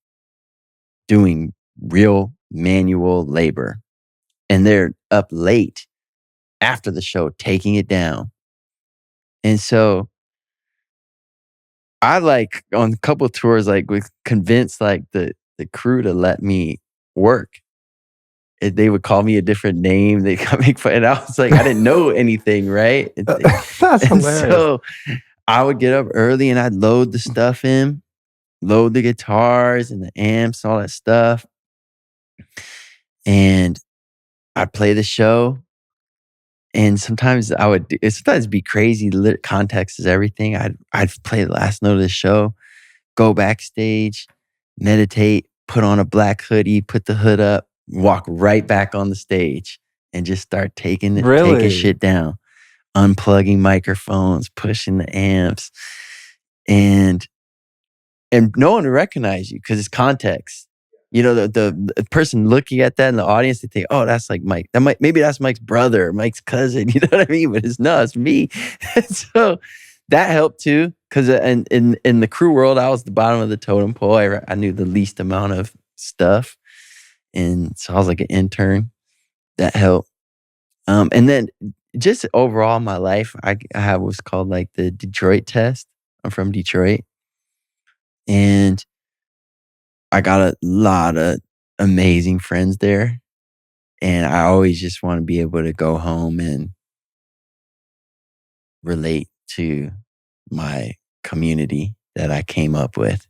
doing real manual labor. And they're up late after the show, taking it down. And so I like on a couple of tours, like we convinced like the crew to let me work. They would call me a different name. They got make fun. And I was like, I didn't know anything, right?
That's
And
hilarious.
so I would get up early and I'd load the stuff in, load the guitars and the amps, all that stuff. And I'd play the show. And sometimes sometimes be crazy. Context is everything. I'd play the last note of the show, go backstage, meditate, put on a black hoodie, put the hood up, walk right back on the stage and just start taking shit down, unplugging microphones, pushing the amps, and no one will recognize you because it's context. The person looking at that in the audience, they think, "Oh, that's like Mike. Maybe that's Mike's brother, Mike's cousin." You know what I mean? But it's me. So that helped too, because in the crew world, I was the bottom of the totem pole. I knew the least amount of stuff, and so I was like an intern. That helped. And then just overall in my life, I have what's called like the Detroit test. I'm from Detroit, and I got a lot of amazing friends there. And I always just want to be able to go home and relate to my community that I came up with.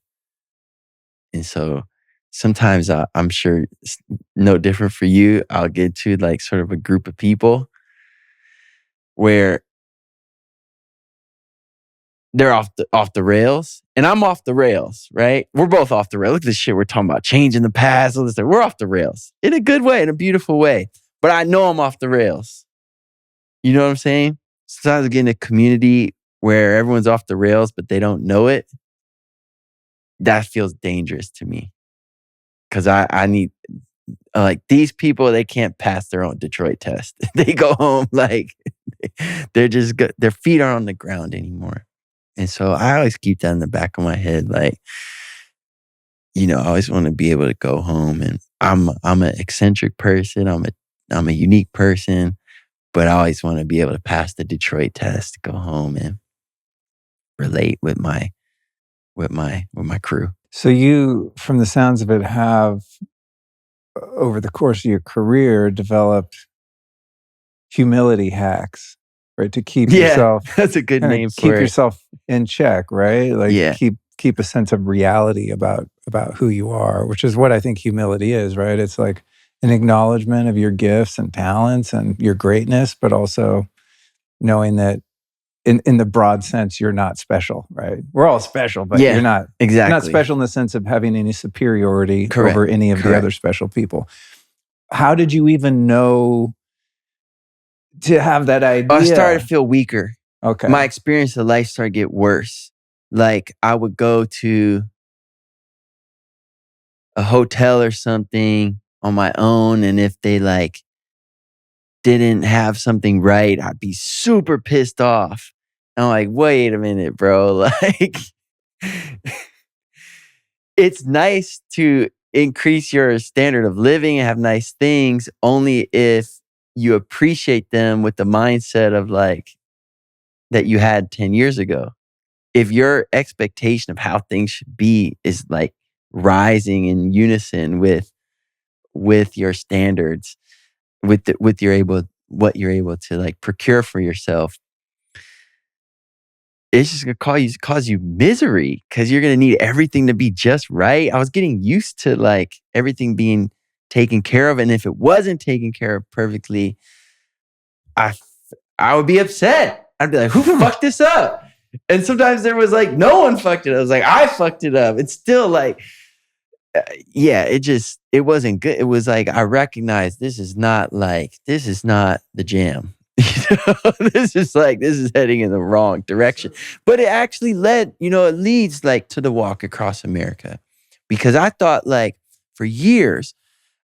And so sometimes I'm sure it's no different for you. I'll get to like sort of a group of people where they're off the rails, and I'm off the rails, right? We're both off the rails. Look at this shit we're talking about, changing the past, all this stuff. We're off the rails in a good way, in a beautiful way. But I know I'm off the rails. You know what I'm saying? Sometimes I get in a community where everyone's off the rails, but they don't know it. That feels dangerous to me, because I need like these people. They can't pass their own Detroit test. They go home like they're just good. Their feet aren't on the ground anymore. And so I always keep that in the back of my head. Like, I always want to be able to go home, and I'm an eccentric person. I'm a unique person, but I always want to be able to pass the Detroit test, go home and relate with my crew.
So you, from the sounds of it, have over the course of your career developed humility hacks, right? To keep yourself,
that's a good name for
keep
it.
yourself in check, right? Like
Yeah.
keep a sense of reality about who you are, which is what I think humility is, right? It's like an acknowledgement of your gifts and talents and your greatness, but also knowing that in the broad sense, you're not special, right? We're all special, but
Yeah,
you're not
exactly.
special in the sense of having any superiority
Correct,
over any of the other special people. How did you even know to have that idea?
I started to feel weaker.
Okay.
My experience of life started to get worse. Like I would go to a hotel or something on my own, and if they like didn't have something right, I'd be super pissed off. And I'm like, wait a minute, bro. Like, it's nice to increase your standard of living and have nice things only if you appreciate them with the mindset of like that you had 10 years ago. If your expectation of how things should be is like rising in unison with your standards, with what you're able to like procure for yourself, it's just gonna cause you misery because you're gonna need everything to be just right. I was getting used to like everything being taken care of, and if it wasn't taken care of perfectly, I would be upset. I'd be like, "Who fucked this up?" And sometimes there was like, no one fucked it up. I was like, I fucked it up. It's still like, it wasn't good. It was like, I recognized this is not the jam. This is heading in the wrong direction. But it actually it leads like to the walk across America. Because I thought like for years,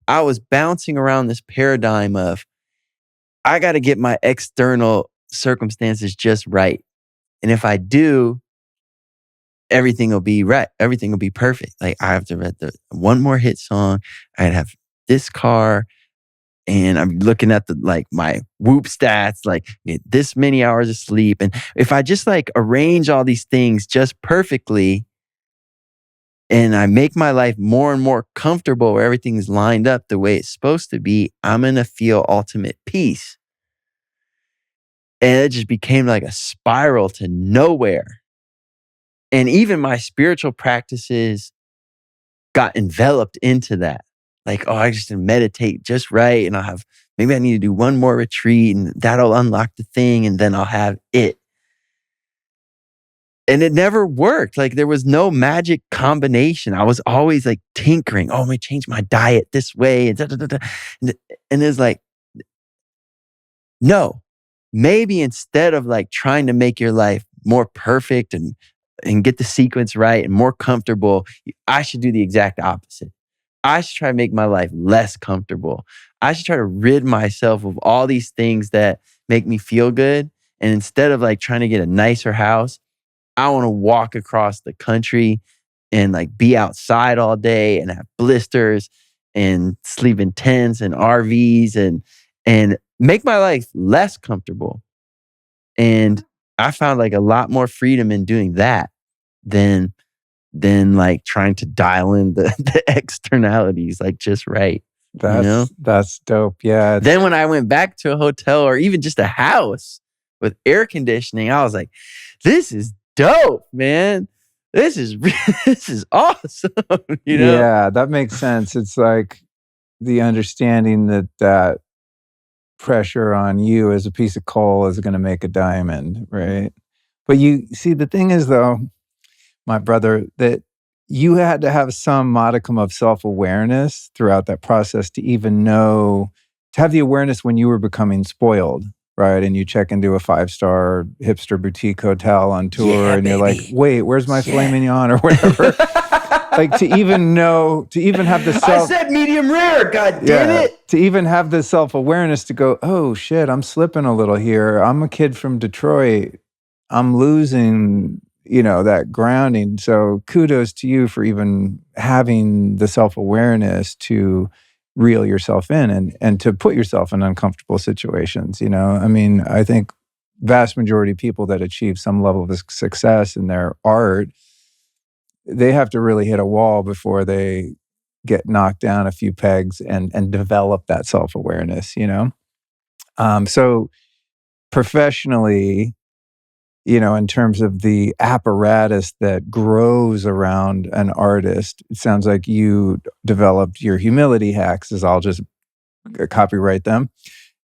I was bouncing around this paradigm of, I got to get my external circumstances just right. And if I do, everything will be right. Everything will be perfect. Like I have to read the one more hit song. I'd have this car, and I'm looking at my Whoop stats, like this many hours of sleep. And if I just like arrange all these things just perfectly, and I make my life more and more comfortable where everything's lined up the way it's supposed to be, I'm gonna feel ultimate peace. And it just became like a spiral to nowhere. And even my spiritual practices got enveloped into that. Like, oh, I just meditate just right. And maybe I need to do one more retreat and that'll unlock the thing. And then I'll have it. And it never worked. Like there was no magic combination. I was always like tinkering. Oh, I'm going to change my diet this way. And, and it's like, no, maybe instead of like trying to make your life more perfect and get the sequence right and more comfortable, I should do the exact opposite. I should try to make my life less comfortable. I should try to rid myself of all these things that make me feel good. And instead of like trying to get a nicer house, I want to walk across the country and like be outside all day and have blisters and sleep in tents and RVs and make my life less comfortable. And I found like a lot more freedom in doing that than like trying to dial in the externalities like just right.
That's dope. Yeah.
Then when I went back to a hotel or even just a house with air conditioning, I was like, this is dope, man. This is awesome.
Yeah, that makes sense. It's like the understanding that pressure on you as a piece of coal is going to make a diamond, right? But you see, the thing is though, my brother, that you had to have some modicum of self-awareness throughout that process to even know, to have the awareness when you were becoming spoiled, right? And you check into a 5-star hipster boutique hotel on tour and you're like, wait, where's my filet mignon or whatever? Like to even have the
I said medium rare, god damn it.
To even have the self-awareness to go, oh shit, I'm slipping a little here. I'm a kid from Detroit. I'm losing, that grounding. So kudos to you for even having the self-awareness to reel yourself in and to put yourself in uncomfortable situations. I mean, I think vast majority of people that achieve some level of success in their art, they have to really hit a wall before they get knocked down a few pegs and develop that self-awareness. So professionally, in terms of the apparatus that grows around an artist, it sounds like you developed your humility hacks, as I'll just copyright them.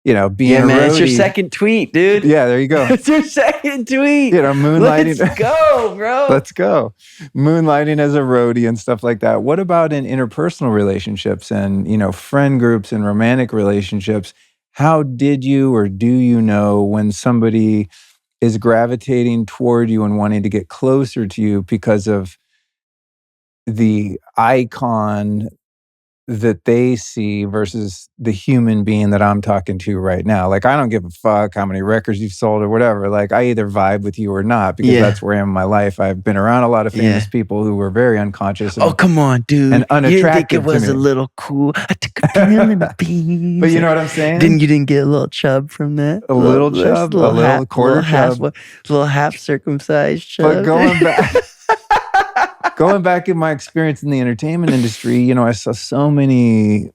Being a
man, it's your
roadie.
second tweet, dude.
Yeah, there you go.
It's your second tweet.
Moonlighting.
Let's go, bro.
Let's go. Moonlighting as a roadie and stuff like that. What about in interpersonal relationships and, friend groups and romantic relationships? How did you or do you know when somebody is gravitating toward you and wanting to get closer to you because of the icon that they see versus the human being that I'm talking to right now? Like, I don't give a fuck how many records you've sold or whatever. Like, I either vibe with you or not, because that's where I am in my life. I've been around a lot of famous people who were very unconscious.
Oh, come on, dude.
And unattractive.
You didn't think it was a little cool? I took a pill and a beans.
But you know what I'm saying?
You didn't get a little chub from that?
A little chub, a little quarter chub.
Little half circumcised chub.
But going back in my experience in the entertainment industry, I saw so many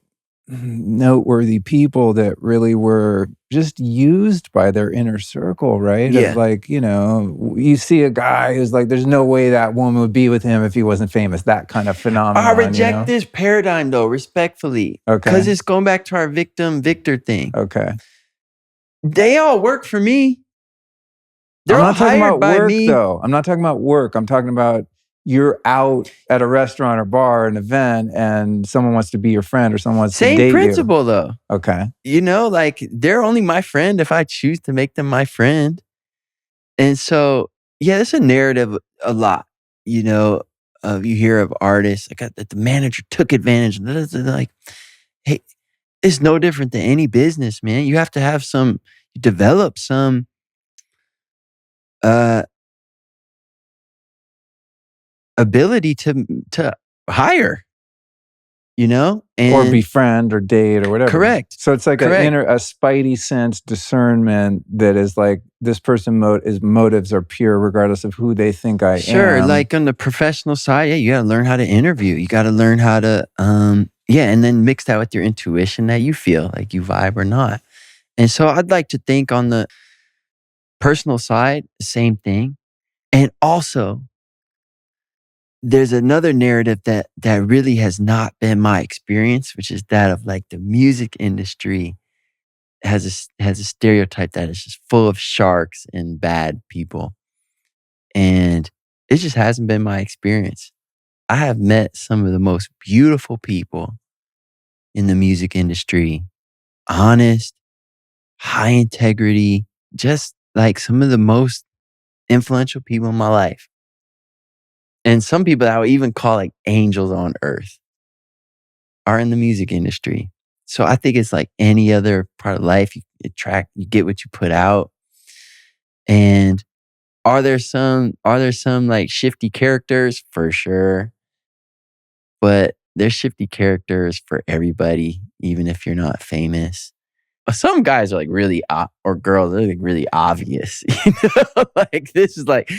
noteworthy people that really were just used by their inner circle, right?
Yeah.
Like, you see a guy who's like, there's no way that woman would be with him if he wasn't famous. That kind of phenomenon.
I reject this paradigm, though, respectfully.
Okay.
Because it's going back to our victim-victor thing.
Okay.
They all work for me. They're
I'm
all
not talking
hired
about
by
work,
me.
though. I'm not talking about work. I'm talking about you're out at a restaurant or bar, an event, and someone wants to be your friend or someone wants to date you.
Same principle, though.
Okay.
Like, they're only my friend if I choose to make them my friend. And so, yeah, there's a narrative a lot, you hear of artists, like that the manager took advantage. Like, hey, it's no different than any business, man. You have to have develop some ability to hire, and
or befriend or date or whatever.
Correct.
So it's like a spidey sense discernment that is like, this person motives are pure regardless of who they think I am.
Sure, like on the professional side, yeah, you got to learn how to interview. You got to learn how to, and then mix that with your intuition that you feel like you vibe or not. And so I'd like to think on the personal side, same thing. And also, there's another narrative that really has not been my experience, which is that of like the music industry has a stereotype that is just full of sharks and bad people. And it just hasn't been my experience. I have met some of the most beautiful people in the music industry, honest, high integrity, just like some of the most influential people in my life. And some people that I would even call like angels on earth are in the music industry. So I think it's like any other part of life. You get what you put out. And are there some like shifty characters? For sure. But there's shifty characters for everybody, even if you're not famous. Some guys are like really, or girls, they're like really obvious. Like this is like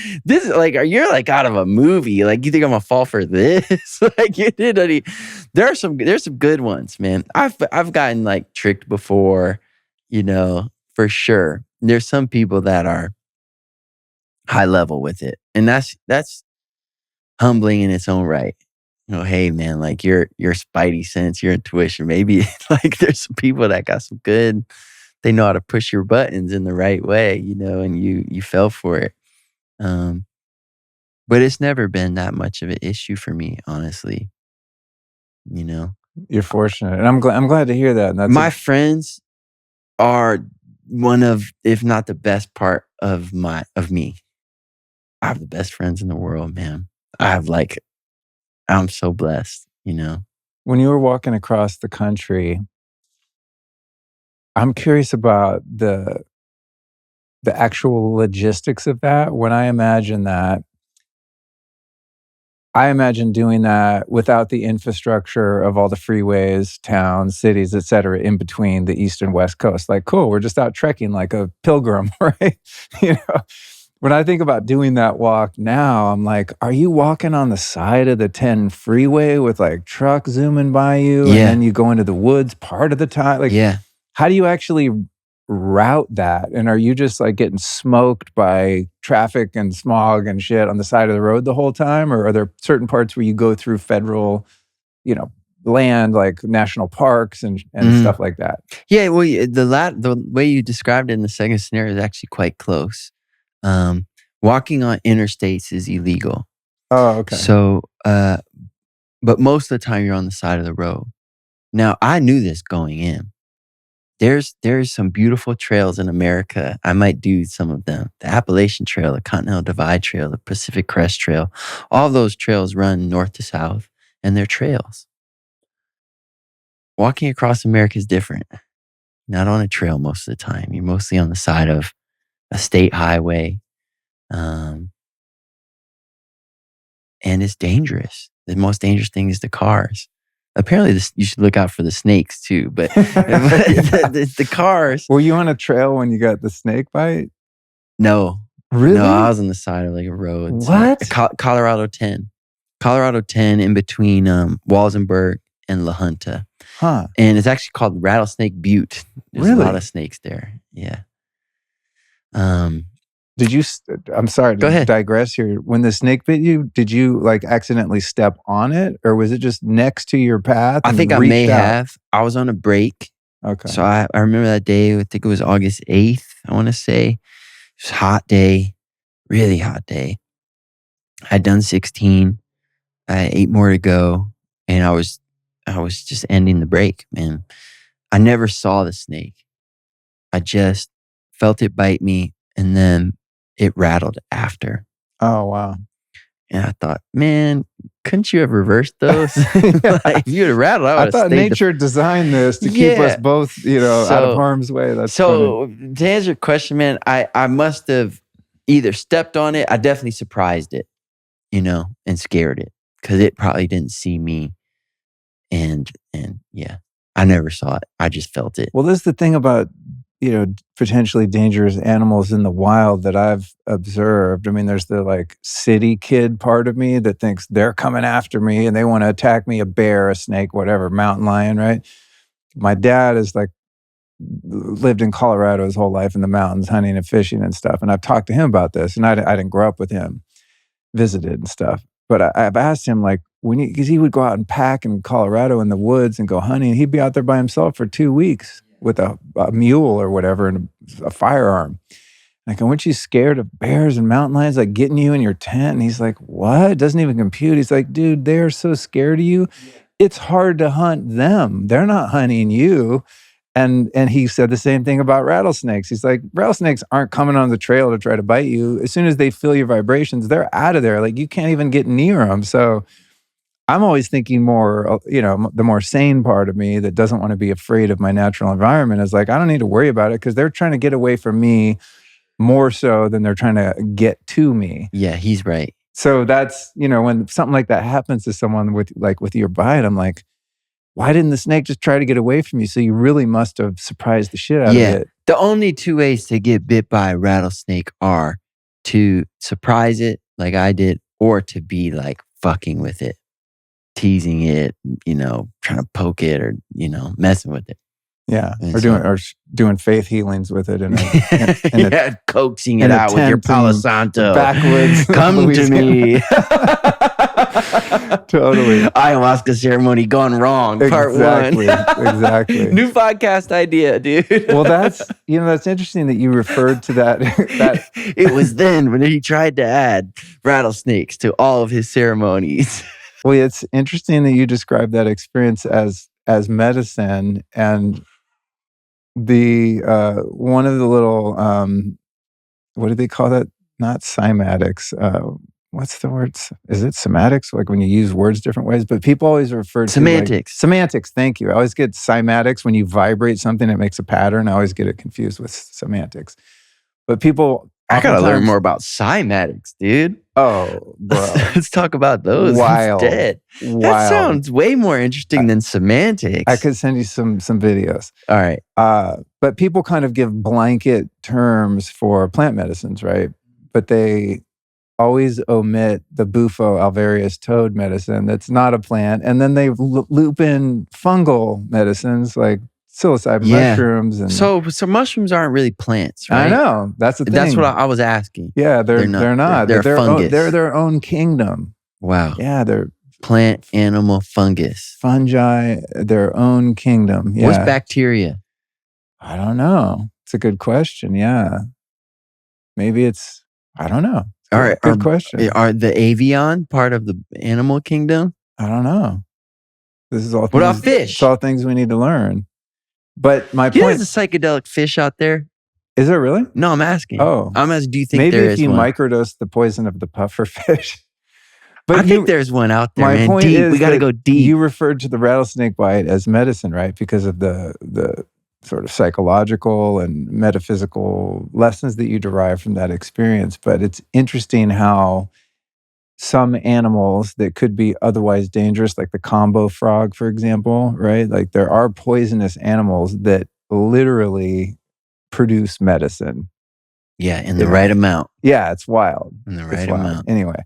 you're like out of a movie. Like, you think I'm gonna fall for this? Like, there's some good ones, man. I've gotten like tricked before, for sure. There's some people that are high level with it, and that's humbling in its own right. Hey man, like your spidey sense, your intuition, maybe like there's some people that got some good, they know how to push your buttons in the right way, and you fell for it. But it's never been that much of an issue for me, honestly.
You're fortunate, and I'm glad to hear that.
My friends are one of, if not the best part of me. I have the best friends in the world, man. I'm so blessed,
When you were walking across the country, I'm curious about the actual logistics of that. When I imagine that, I imagine doing that without the infrastructure of all the freeways, towns, cities, et cetera, in between the East and West Coast. Like, cool, we're just out trekking like a pilgrim, right? You know, when I think about doing that walk now, I'm like, are you walking on the side of the 10 freeway with like trucks zooming by you? And then you go into the woods part of the time? Like, how do you actually route that? And are you just like getting smoked by traffic and smog and shit on the side of the road the whole time? Or are there certain parts where you go through federal, land, like national parks and stuff like that?
Yeah, well, the way you described it in the second scenario is actually quite close. Walking on interstates is illegal.
Oh, okay.
So, but most of the time you're on the side of the road. Now, I knew this going in. There's some beautiful trails in America. I might do some of them. The Appalachian Trail, the Continental Divide Trail, the Pacific Crest Trail. All those trails run north to south, and they're trails. Walking across America is different. Not on a trail most of the time. You're mostly on the side of a state highway. And it's dangerous. The most dangerous thing is the cars. Apparently, you should look out for the snakes too. But the cars.
Were you on a trail when you got the snake bite?
No.
Really?
No, I was on the side of like a road.
What?
Colorado 10. Colorado 10 in between Walsenburg and La Junta.
Huh.
And it's actually called Rattlesnake Butte. There's a lot of snakes there. Yeah.
Did you, I'm sorry
Go
to
ahead.
digress here. When the snake bit you, did you like accidentally step on it, or was it just next to your path?
I think I may have. I was on a break.
Okay.
So I remember that day. I think it was August 8th, I want to say. It was a hot day. Really hot day. I'd done 16. I had 8 more to go. And I was just ending the break, man. I never saw the snake. I just felt it bite me, and then it rattled after.
Oh, wow.
And I thought, man, couldn't you have reversed those? Like, if you would have rattled, I
thought nature designed this to keep us both, out of harm's way. That's funny.
To answer your question, man, I must have either stepped on it. I definitely surprised it, and scared it, because it probably didn't see me. And yeah, I never saw it. I just felt it.
Well, there's the thing about, potentially dangerous animals in the wild that I've observed. I mean, there's the like city kid part of me that thinks they're coming after me and they want to attack me, a bear, a snake, whatever, mountain lion, right? My dad is like, lived in Colorado his whole life in the mountains, hunting and fishing and stuff. And I've talked to him about this, and I didn't grow up with him, visited and stuff. But I've asked him, like, because he would go out and pack in Colorado in the woods and go hunting. He'd be out there by himself for 2 weeks with a mule or whatever and a firearm. Like, weren't you scared of bears and mountain lions, like getting you in your tent? And he's like, what? It doesn't even compute. He's like, dude, they're so scared of you. It's hard to hunt them. They're not hunting you. And he said the same thing about rattlesnakes. He's like, rattlesnakes aren't coming on the trail to try to bite you. As soon as they feel your vibrations, they're out of there. Like, you can't even get near them. So I'm always thinking more, the more sane part of me that doesn't want to be afraid of my natural environment is like, I don't need to worry about it, because they're trying to get away from me more so than they're trying to get to me.
Yeah, he's right.
So that's, when something like that happens to someone with your bite, I'm like, why didn't the snake just try to get away from you? So you really must have surprised the shit out of it.
The only 2 ways to get bit by a rattlesnake are to surprise it like I did, or to be like fucking with it, teasing it, trying to poke it, or, messing with it.
Yeah.
And
Or doing faith healings with it.
Coaxing it out with your Palo Santo.
Backwoods.
Come to me.
Totally.
Ayahuasca ceremony gone wrong. Part 1.
Exactly.
New podcast idea, dude.
Well, that's interesting that you referred to that.
It was then when he tried to add rattlesnakes to all of his ceremonies.
Well, it's interesting that you describe that experience as medicine. And the one of the little what do they call that? Not cymatics. What's the word? Is it semantics? Like when you use words different ways? But people always refer to
semantics.
Semantics. Thank you. I always get cymatics when you vibrate something, it makes a pattern. I always get it confused with semantics. But people
I gotta learn
oftentimes-
more about cymatics, dude.
Oh, bro.
Let's talk about those
Wild.
instead. That
Wild.
sounds way more interesting than semantics.
I could send you some videos.
All right.
But people kind of give blanket terms for plant medicines, right? But they always omit the Bufo alvarius toad medicine that's not a plant. And then they loop in fungal medicines like psilocybin mushrooms. And
so mushrooms aren't really plants, right?
I know. That's the thing.
That's what I was asking.
Yeah, they're not.
They're fungus.
They're their own kingdom.
Wow.
Yeah, they're
plant, animal, fungus.
Fungi, their own kingdom. Yeah.
What's bacteria?
I don't know. It's a good question. Yeah. Maybe it's, I don't know.
All right.
Good question.
Are the avian part of the animal kingdom?
I don't know. This is all
What about fish?
It's all things we need to learn. But my point
is a psychedelic fish out there.
Is there really?
No, I'm asking.
Oh.
I'm asking, do you think
maybe
there
if
is
you
one?
microdose the poison of the puffer fish? But
I think there's one out there,
my
man.
point
Deep.
is
We got to go deep.
You referred to the rattlesnake bite as medicine, right? Because of the sort of psychological and metaphysical lessons that you derive from that experience. But it's interesting how some animals that could be otherwise dangerous, like the combo frog, for example, right? Like there are poisonous animals that literally produce medicine.
Yeah, in the right amount.
Yeah, it's wild.
In the right amount.
Anyway,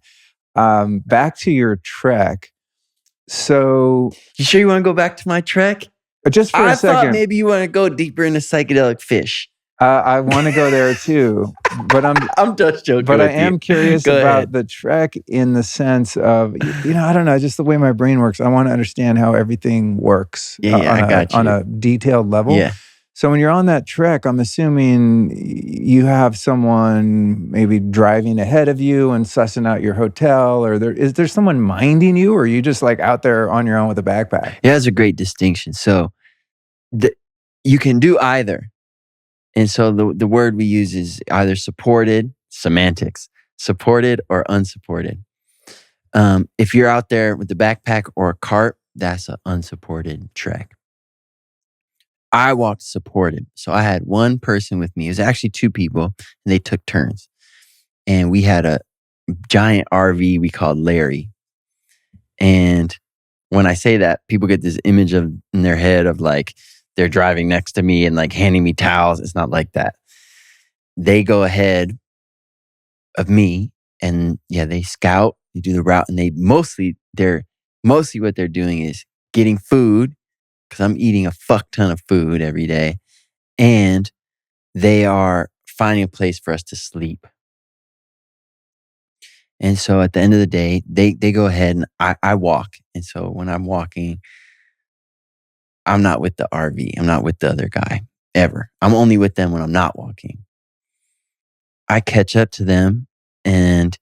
back to your trek. So,
you sure you want to go back to my trek?
Just for a second.
I thought maybe you want to go deeper into psychedelic fish.
I want to go there too, but
I'm just joking.
But I am curious about the trek in the sense of, I don't know, just the way my brain works. I want to understand how everything works on a detailed level.
Yeah.
So when you're on that trek, I'm assuming you have someone maybe driving ahead of you and sussing out your hotel, or is there someone minding you, or are you just like out there on your own with a backpack?
Yeah, that's a great distinction. So you can do either. And so the word we use is either supported, semantics, supported or unsupported. If you're out there with the backpack or a cart, that's an unsupported trek. I walked supported. So I had one person with me. It was actually two people, and they took turns. And we had a giant RV we called Larry. And when I say that, people get this image in their head of like, they're driving next to me and like handing me towels. It's not like that. They go ahead of me and they scout, they do the route, and mostly what they're doing is getting food, because I'm eating a fuck ton of food every day, and they are finding a place for us to sleep. And so at the end of the day, they go ahead and I walk. And so when I'm walking, I'm not with the RV. I'm not with the other guy ever. I'm only with them when I'm not walking. I catch up to them and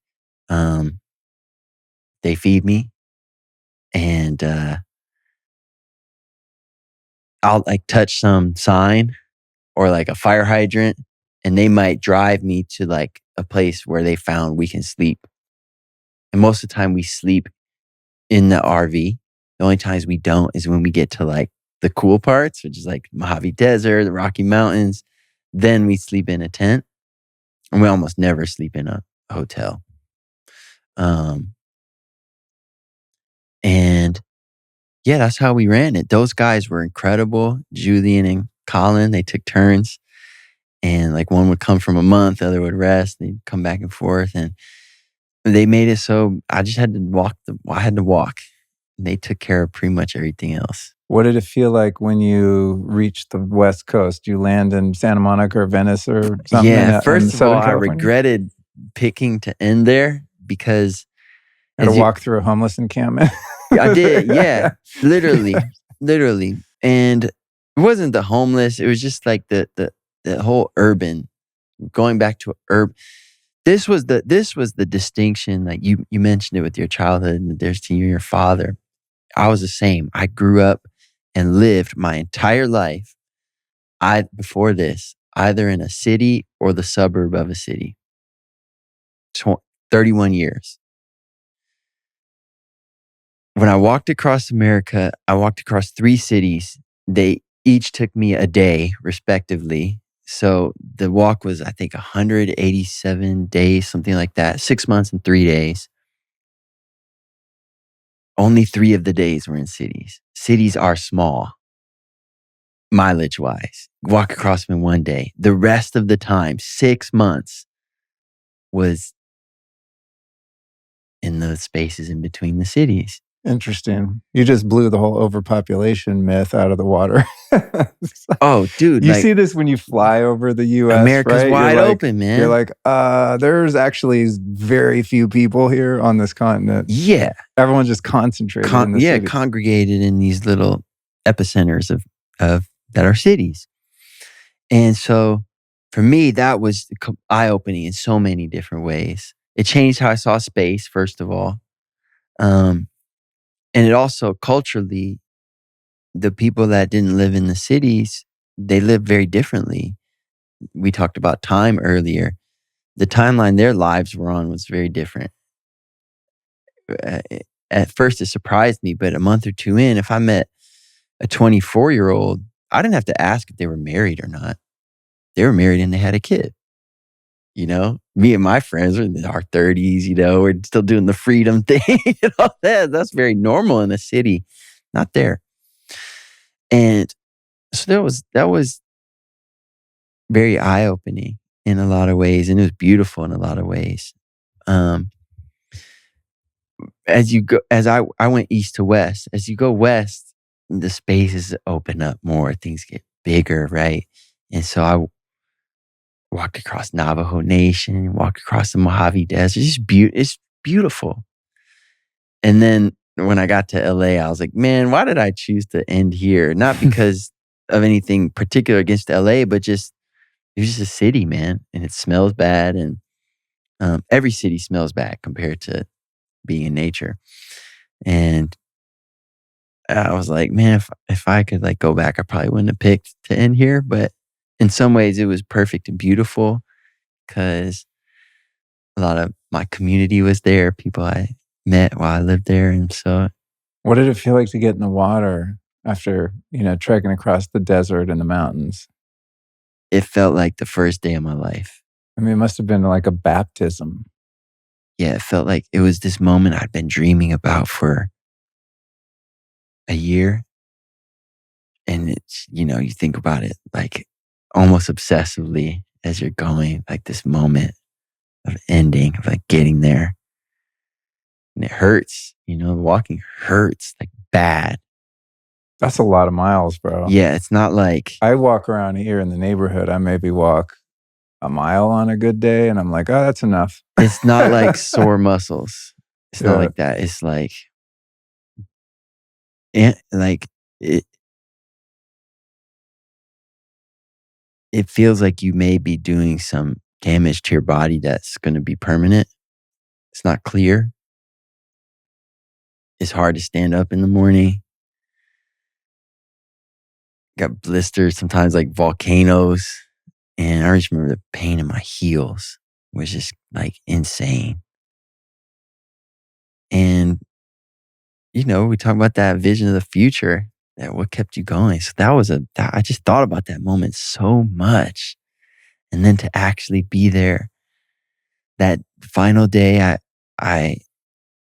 they feed me, and I'll like touch some sign or like a fire hydrant, and they might drive me to like a place where they found we can sleep. And most of the time we sleep in the RV. The only times we don't is when we get to like the cool parts, which is like Mojave Desert, the Rocky Mountains. Then we sleep in a tent, and we almost never sleep in a hotel. And yeah, that's how we ran it. Those guys were incredible. Julian and Colin, they took turns, and like one would come from a month, the other would rest. They'd come back and forth, and they made it so I just had to walk. I had to walk. And they took care of pretty much everything else.
What did it feel like when you reached the West Coast? You land in Santa Monica or Venice or something?
Yeah, first of all, I regretted picking to end there because
I had to walk through a homeless encampment.
I did, yeah, literally. And it wasn't the homeless; it was just like the whole urban. Going back to urban, this was the distinction. Like you mentioned it with your childhood, and there's to you and your father. I was the same. I grew up and lived my entire life, before this, either in a city or the suburb of a city. 31 years. When I walked across America, I walked across 3 cities. They each took me a day, respectively. So the walk was, I think, 187 days, something like that, 6 months and 3 days. Only 3 of the days were in cities. Cities are small, mileage wise. Walk across them in 1 day. The rest of the time, 6 months, was in the spaces in between the cities.
Interesting. You just blew the whole overpopulation myth out of the water.
Oh, dude,
you
like,
see this when you fly over the US,
America's
right?
wide open, man.
You're like, there's actually very few people here on this continent.
Yeah.
Everyone's just concentrated in the cities.
Congregated in these little epicenters of that are cities. And so for me, that was eye-opening in so many different ways. It changed how I saw space, first of all. And it also culturally, the people that didn't live in the cities, they lived very differently. We talked about time earlier. The timeline their lives were on was very different. At first, it surprised me, but a month or two in, if I met a 24-year-old, I didn't have to ask if they were married or not. They were married and they had a kid. You know, me and my friends are in our 30s, you know, we're still doing the freedom thing and all that. That's very normal in a city, not there. And so that was very eye-opening in a lot of ways, and it was beautiful in a lot of ways. As I went east to west, as you go west, the spaces open up more, things get bigger, right? And so I walked across Navajo Nation, walked across the Mojave Desert. It's beautiful. And then when I got to LA, I was like, man, why did I choose to end here? Not because of anything particular against LA, but just it was just a city, man, and it smells bad, and every city smells bad compared to being in nature. And I was like, man, if I could like go back, I probably wouldn't have picked to end here. But in some ways, it was perfect and beautiful because a lot of my community was there, people I met while I lived there, and so.
What did it feel like to get in the water after, trekking across the desert and the mountains?
It felt like the first day of my life.
I mean, it must have been like a baptism.
Yeah, it felt like it was this moment I'd been dreaming about for a year. And it's, you think about it like almost obsessively as you're going, like this moment of ending, of like getting there. And it hurts, walking hurts like bad.
That's a lot of miles, bro.
Yeah, it's not like.
I walk around here in the neighborhood. I maybe walk a mile on a good day, and I'm like, oh, that's enough.
It's not like sore muscles. It's not like that. It's like, it feels like you may be doing some damage to your body that's going to be permanent. It's not clear. It's hard to stand up in the morning. Got blisters, sometimes like volcanoes. And I just remember the pain in my heels was just like insane. And, we talk about that vision of the future, that what kept you going. So I just thought about that moment so much. And then to actually be there that final day, I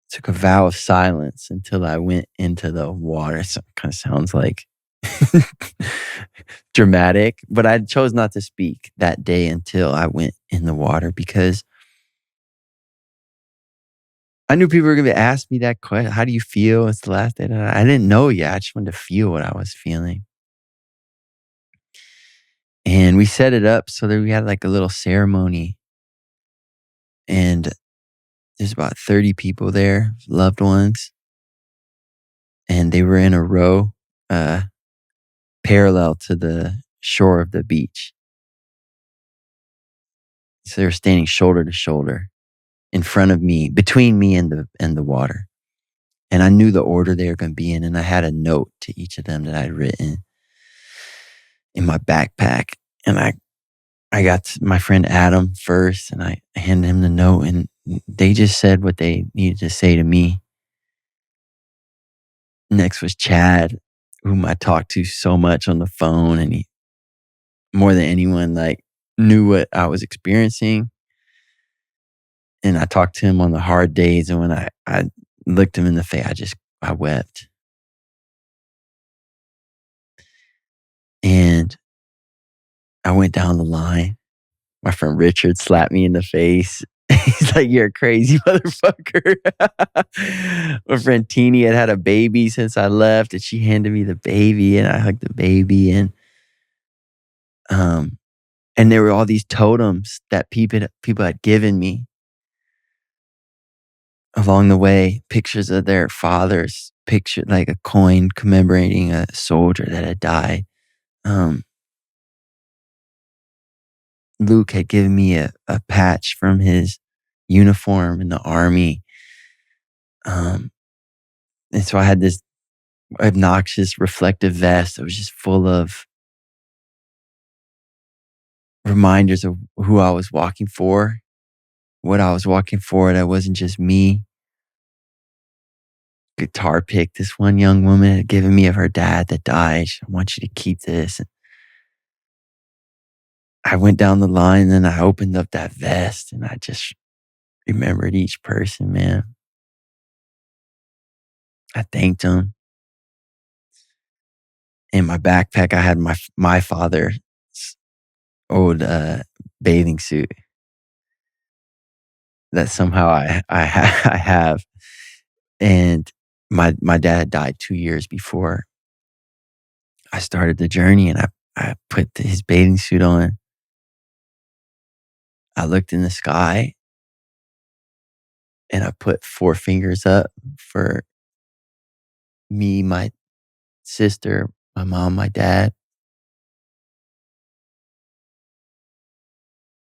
took a vow of silence until I went into the water. So it kind of sounds like dramatic, but I chose not to speak that day until I went in the water because I knew people were going to ask me that question. How do you feel? It's the last day. I didn't know yet. I just wanted to feel what I was feeling. And we set it up so that we had like a little ceremony. And there's about 30 people there, loved ones. And they were in a row parallel to the shore of the beach. So they were standing shoulder to shoulder in front of me, between me and the water. And I knew the order they were going to be in. And I had a note to each of them that I'd written in my backpack. And I got my friend Adam first, and I handed him the note, and they just said what they needed to say to me. Next was Chad, whom I talked to so much on the phone, and more than anyone, like, knew what I was experiencing. And I talked to him on the hard days, and when I looked him in the face, I wept. And I went down the line. My friend Richard slapped me in the face. He's like, "You're a crazy motherfucker." My friend Teeny had a baby since I left, and she handed me the baby, and I hugged the baby, um, and there were all these totems that people had given me along the way, pictures of their fathers, picture like a coin commemorating a soldier that had died. Um, Luke had given me a patch from his uniform in the army. Um, and so I had this obnoxious reflective vest that was just full of reminders of who I was walking for, what I was walking for, that wasn't just me. Guitar pick this one young woman had given me of her dad that died. I want you to keep this. And I went down the line, and I opened up that vest, and I just remembered each person, man. I thanked them. In my backpack, I had my father's old bathing suit that somehow I have. And my dad died 2 years before I started the journey, and I put his bathing suit on. I looked in the sky, and I put 4 fingers up for me, my sister, my mom, my dad.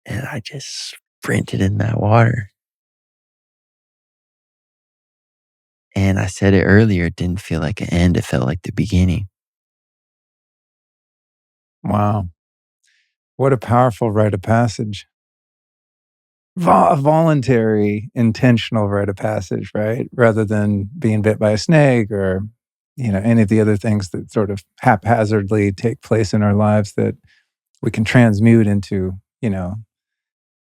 And I just sprinted in that water. And I said it earlier, it didn't feel like an end, it felt like the beginning.
Wow. What a powerful rite of passage. A voluntary, intentional rite of passage, right? Rather than being bit by a snake or, any of the other things that sort of haphazardly take place in our lives that we can transmute into,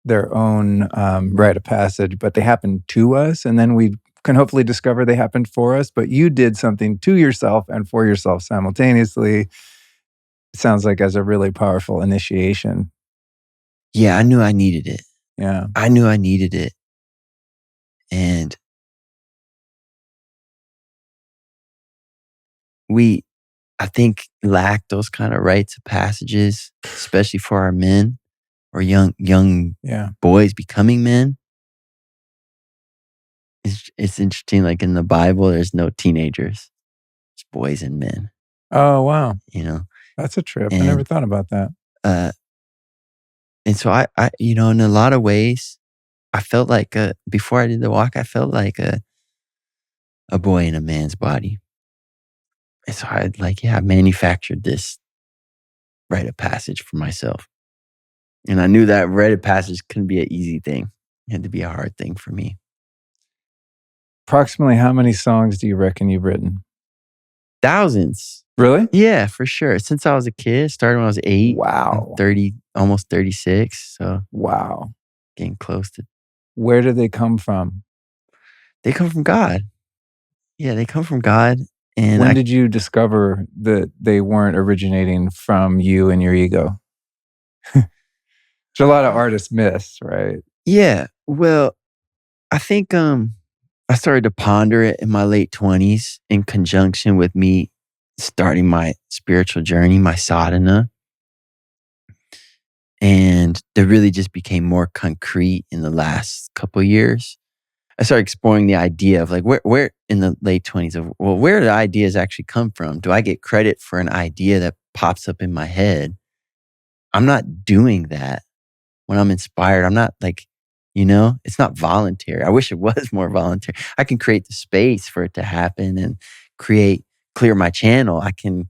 their own rite of passage, but they happen to us. And then we can hopefully discover they happened for us. But you did something to yourself and for yourself simultaneously. It sounds like as a really powerful initiation.
Yeah, I knew I needed it.
Yeah.
I knew I needed it. And we, I think, lack those kind of rites of passages, especially for our men or young
Yeah.
boys becoming men. It's interesting, like in the Bible, there's no teenagers. It's boys and men,
Oh, wow.
you know?
That's a trip. I never
And
thought about that.
uh and so I in a lot of ways, I felt like before I did the walk, I felt like a boy in a man's body. And so I manufactured this rite of passage for myself. And I knew that rite of passage couldn't be an easy thing. It had to be a hard thing for me.
Approximately how many songs do you reckon you've written?
Thousands.
Really?
Yeah, for sure. Since I was a kid, started when I was 8. I'm
Wow.
30, almost 36. So
Wow.
getting close to.
Where do they come from?
They come from God. Yeah, they come from God. And
When did you discover that they weren't originating from you and your ego? Which a lot of artists miss, right?
yeah, well, I think I started to ponder it in my late 20s in conjunction with me starting my spiritual journey, my sadhana. And they really just became more concrete in the last couple of years. I started exploring the idea of like where in the late 20s of, well, where do the ideas actually come from? Do I get credit for an idea that pops up in my head? I'm not doing that when I'm inspired. I'm not like, it's not voluntary. I wish it was more voluntary. I can create the space for it to happen and clear my channel. I can,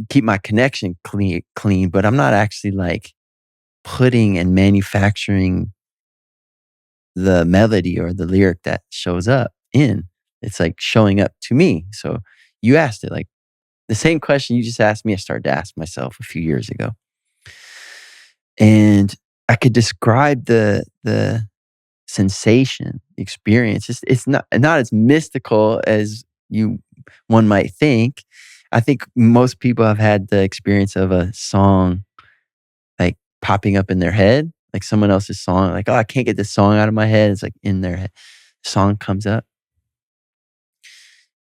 keep my connection clean, but I'm not actually like putting and manufacturing the melody or the lyric that shows up in. It's like showing up to me. So you asked it like the same question you just asked me, I started to ask myself a few years ago. And I could describe the sensation, experience. It's not as mystical as one might think. I think most people have had the experience of a song like popping up in their head, like someone else's song, like, oh, I can't get this song out of my head. It's like in their head, song comes up.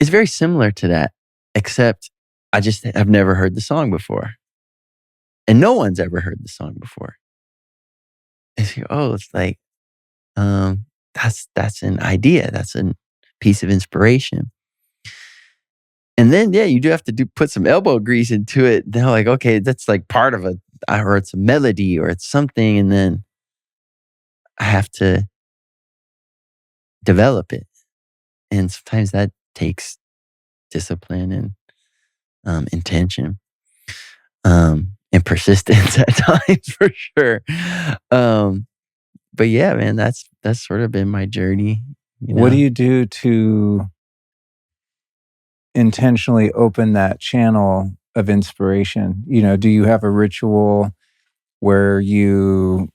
It's very similar to that, except I've never heard the song before. And no one's ever heard the song before. It's like, that's an idea. That's a piece of inspiration. And then, yeah, you do have to put some elbow grease into it. They're like, okay, that's like part of or it's a melody or it's something. And then I have to develop it. And sometimes that takes discipline and intention, and persistence at times for sure. But yeah, man, that's sort of been my journey.
What do you do to intentionally open that channel of inspiration? Do you have a ritual where you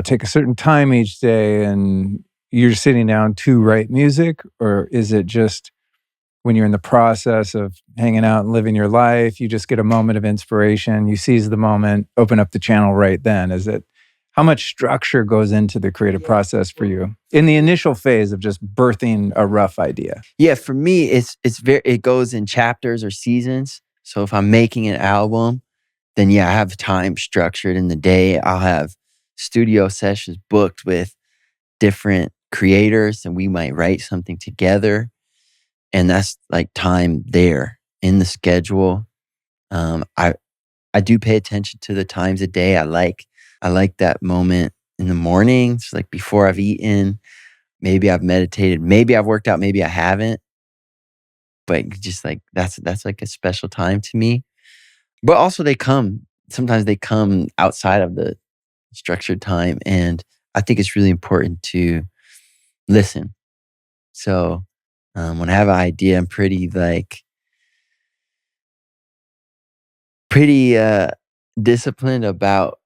take a certain time each day and you're sitting down to write music? Or is it just when you're in the process of hanging out and living your life, you just get a moment of inspiration, you seize the moment, open up the channel right then? How much structure goes into the creative process for you in the initial phase of just birthing a rough idea?
Yeah, for me, it goes in chapters or seasons. So if I'm making an album, then yeah, I have time structured in the day. I'll have studio sessions booked with different creators and we might write something together. And that's like time there in the schedule. I do pay attention to the times of day. I like that moment in the mornings, like before I've eaten. Maybe I've meditated. Maybe I've worked out. Maybe I haven't. But just like that's like a special time to me. But also sometimes they come outside of the structured time. And I think it's really important to listen. So when I have an idea, I'm pretty disciplined about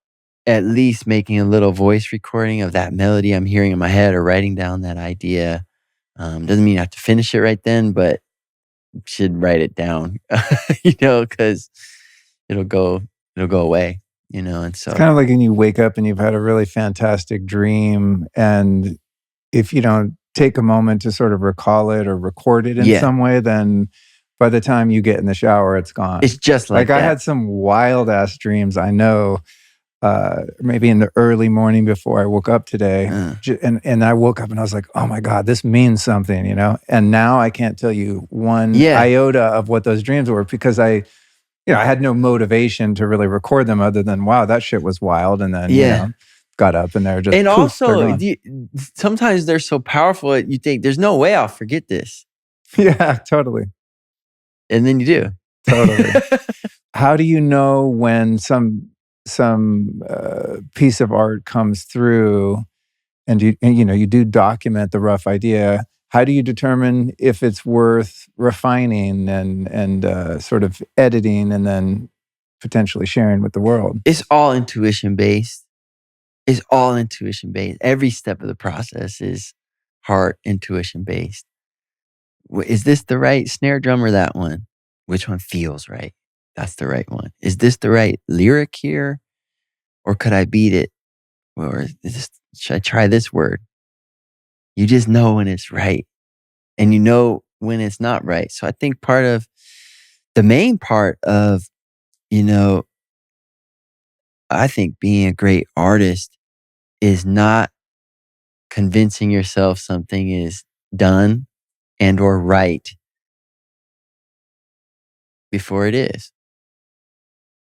at least making a little voice recording of that melody I'm hearing in my head or writing down that idea. Doesn't mean I have to finish it right then, but should write it down, because it'll go away, and so.
It's kind of like when you wake up and you've had a really fantastic dream, and if you don't take a moment to sort of recall it or record it in some way, then by the time you get in the shower, it's gone.
It's just like that.
I had some wild ass dreams, I know, maybe in the early morning before I woke up today. And I woke up and I was like, oh my God, this means something, And now I can't tell you one iota of what those dreams were because I had no motivation to really record them other than, wow, that shit was wild. And then, got up and they're just,
and
poof,
also sometimes they're so powerful that you think there's no way I'll forget this.
Yeah, totally.
And then you do.
Totally. How do you know when some piece of art comes through and you do document the rough idea? How do you determine if it's worth refining and sort of editing and then potentially sharing with the world?
It's all intuition based. Every step of the process is heart intuition based. Is this the right snare drum or that one? Which one feels right? That's the right one. Is this the right lyric here? Or could I beat it? Or should I try this word? You just know when it's right. And you know when it's not right. So I think the main part of, I think being a great artist is not convincing yourself something is done and or right before it is.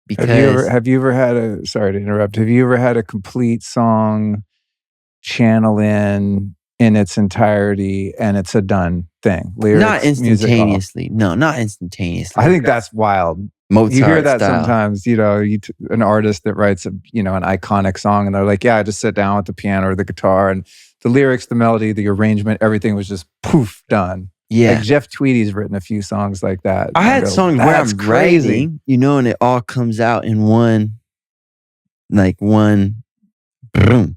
Because
have you ever had sorry to interrupt, have you ever had a complete song channel in its entirety and it's a done thing? Lyrics,
not instantaneously.
Music,
no, not instantaneously.
I think that's wild.
Mozart
you hear that
style.
Sometimes, an artist that writes an iconic song and they're like, yeah, I just sit down with the piano or the guitar and the lyrics, the melody, the arrangement, everything was just poof, done.
Yeah.
Like Jeff Tweedy's written a few songs like that.
I had songs where I'm writing, and it all comes out in one like one, boom,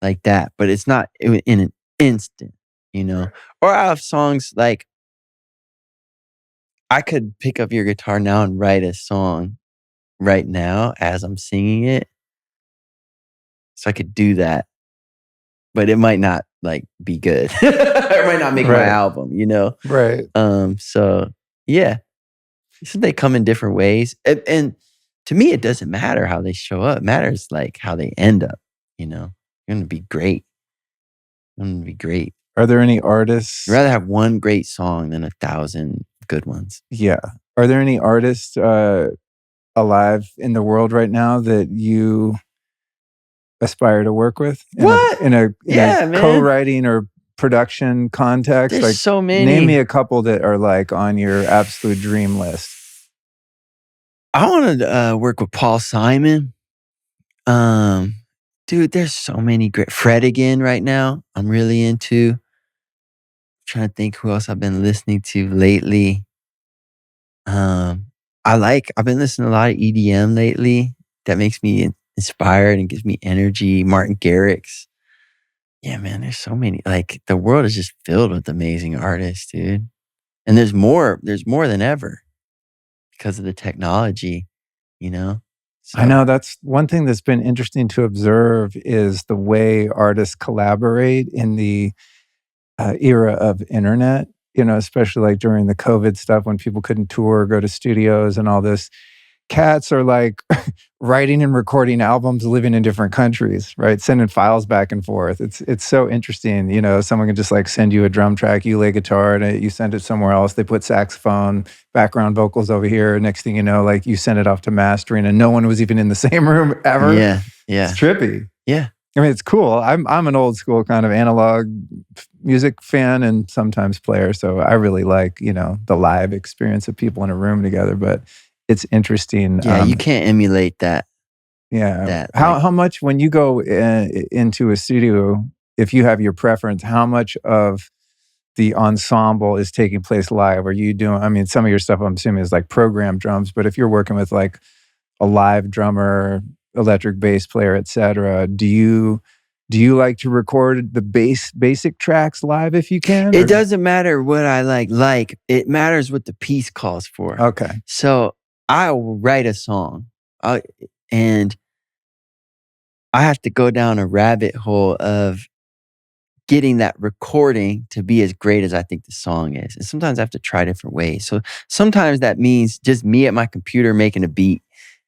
like that. But it's not in an instant, you know. Or I have songs like I could pick up your guitar now and write a song right now as I'm singing it. So I could do that, but it might not like be good. It might not make my
Right.
album, you know.
Right.
So yeah, so they come in different ways, and to me, it doesn't matter how they show up. It matters like how they end up. You know, you're gonna be great. You're gonna be great.
Are there any
I'd
artists?
rather have one great song than 1,000 good ones.
Yeah. Are there any artists alive in the world right now that you aspire to work with
What?
in a
Yeah, man.
co-writing or production context?
There's
Like,
so many.
name me a couple that are like on your absolute dream list.
I want to work with Paul Simon. Dude, there's so many great. Fred again right now. I'm really into. Trying to think who else I've been listening to lately. I've been listening to a lot of EDM lately. That makes me inspired and gives me energy. Martin Garrix. Yeah, man, there's so many. Like the world is just filled with amazing artists, dude. And there's more than ever because of the technology, you know? So,
I know that's one thing that's been interesting to observe is the way artists collaborate in the era of internet, you know, especially like during the COVID stuff when people couldn't tour, go to studios and all this. Cats are like writing and recording albums, living in different countries, right? Sending files back and forth. It's so interesting. You know, someone can just like send you a drum track, you lay guitar in it, you send it somewhere else. They put saxophone, background vocals over here. Next thing you know, like you send it off to mastering, and no one was even in the same room ever.
yeah.
It's trippy.
Yeah.
I mean, it's cool. I'm an old school kind of analog music fan and sometimes player, so I really like, you know, the live experience of people in a room together. But it's interesting.
Yeah, you can't emulate that.
Yeah. How much when you go into a studio, if you have your preference, how much of the ensemble is taking place live? Are you doing? I mean, some of your stuff I'm assuming is like programmed drums, but if you're working with like a live drummer, electric bass player, etc., do you like to record the basic tracks live if you can?
It doesn't matter what I like. Like it matters what the piece calls for.
Okay.
So I'll write a song, and I have to go down a rabbit hole of getting that recording to be as great as I think the song is. And sometimes I have to try different ways. So sometimes that means just me at my computer making a beat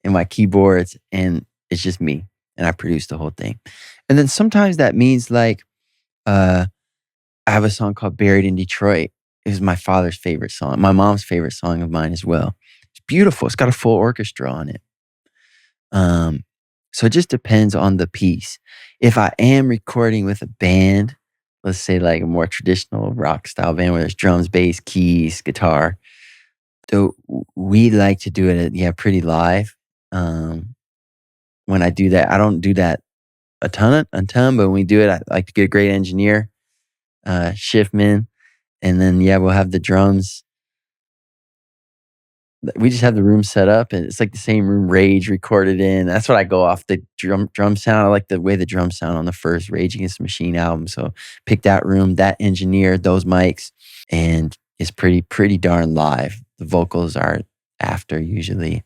and my keyboards, and it's just me, and I produce the whole thing. And then sometimes that means like, I have a song called Buried in Detroit. It was my father's favorite song, my mom's favorite song of mine as well. It's beautiful. It's got a full orchestra on it. So it just depends on the piece. If I am recording with a band, let's say like a more traditional rock style band where there's drums, bass, keys, guitar, so we like to do it pretty live. When I do that, I don't do that a ton, but when we do it, I like to get a great engineer, shiftman, and then we'll have the drums. We just have the room set up, and it's like the same room Rage recorded in. That's what I go off, the drum sound. I like the way the drums sound on the first Rage Against the Machine album. So pick that room, that engineer, those mics, and it's pretty darn live. The vocals are after usually.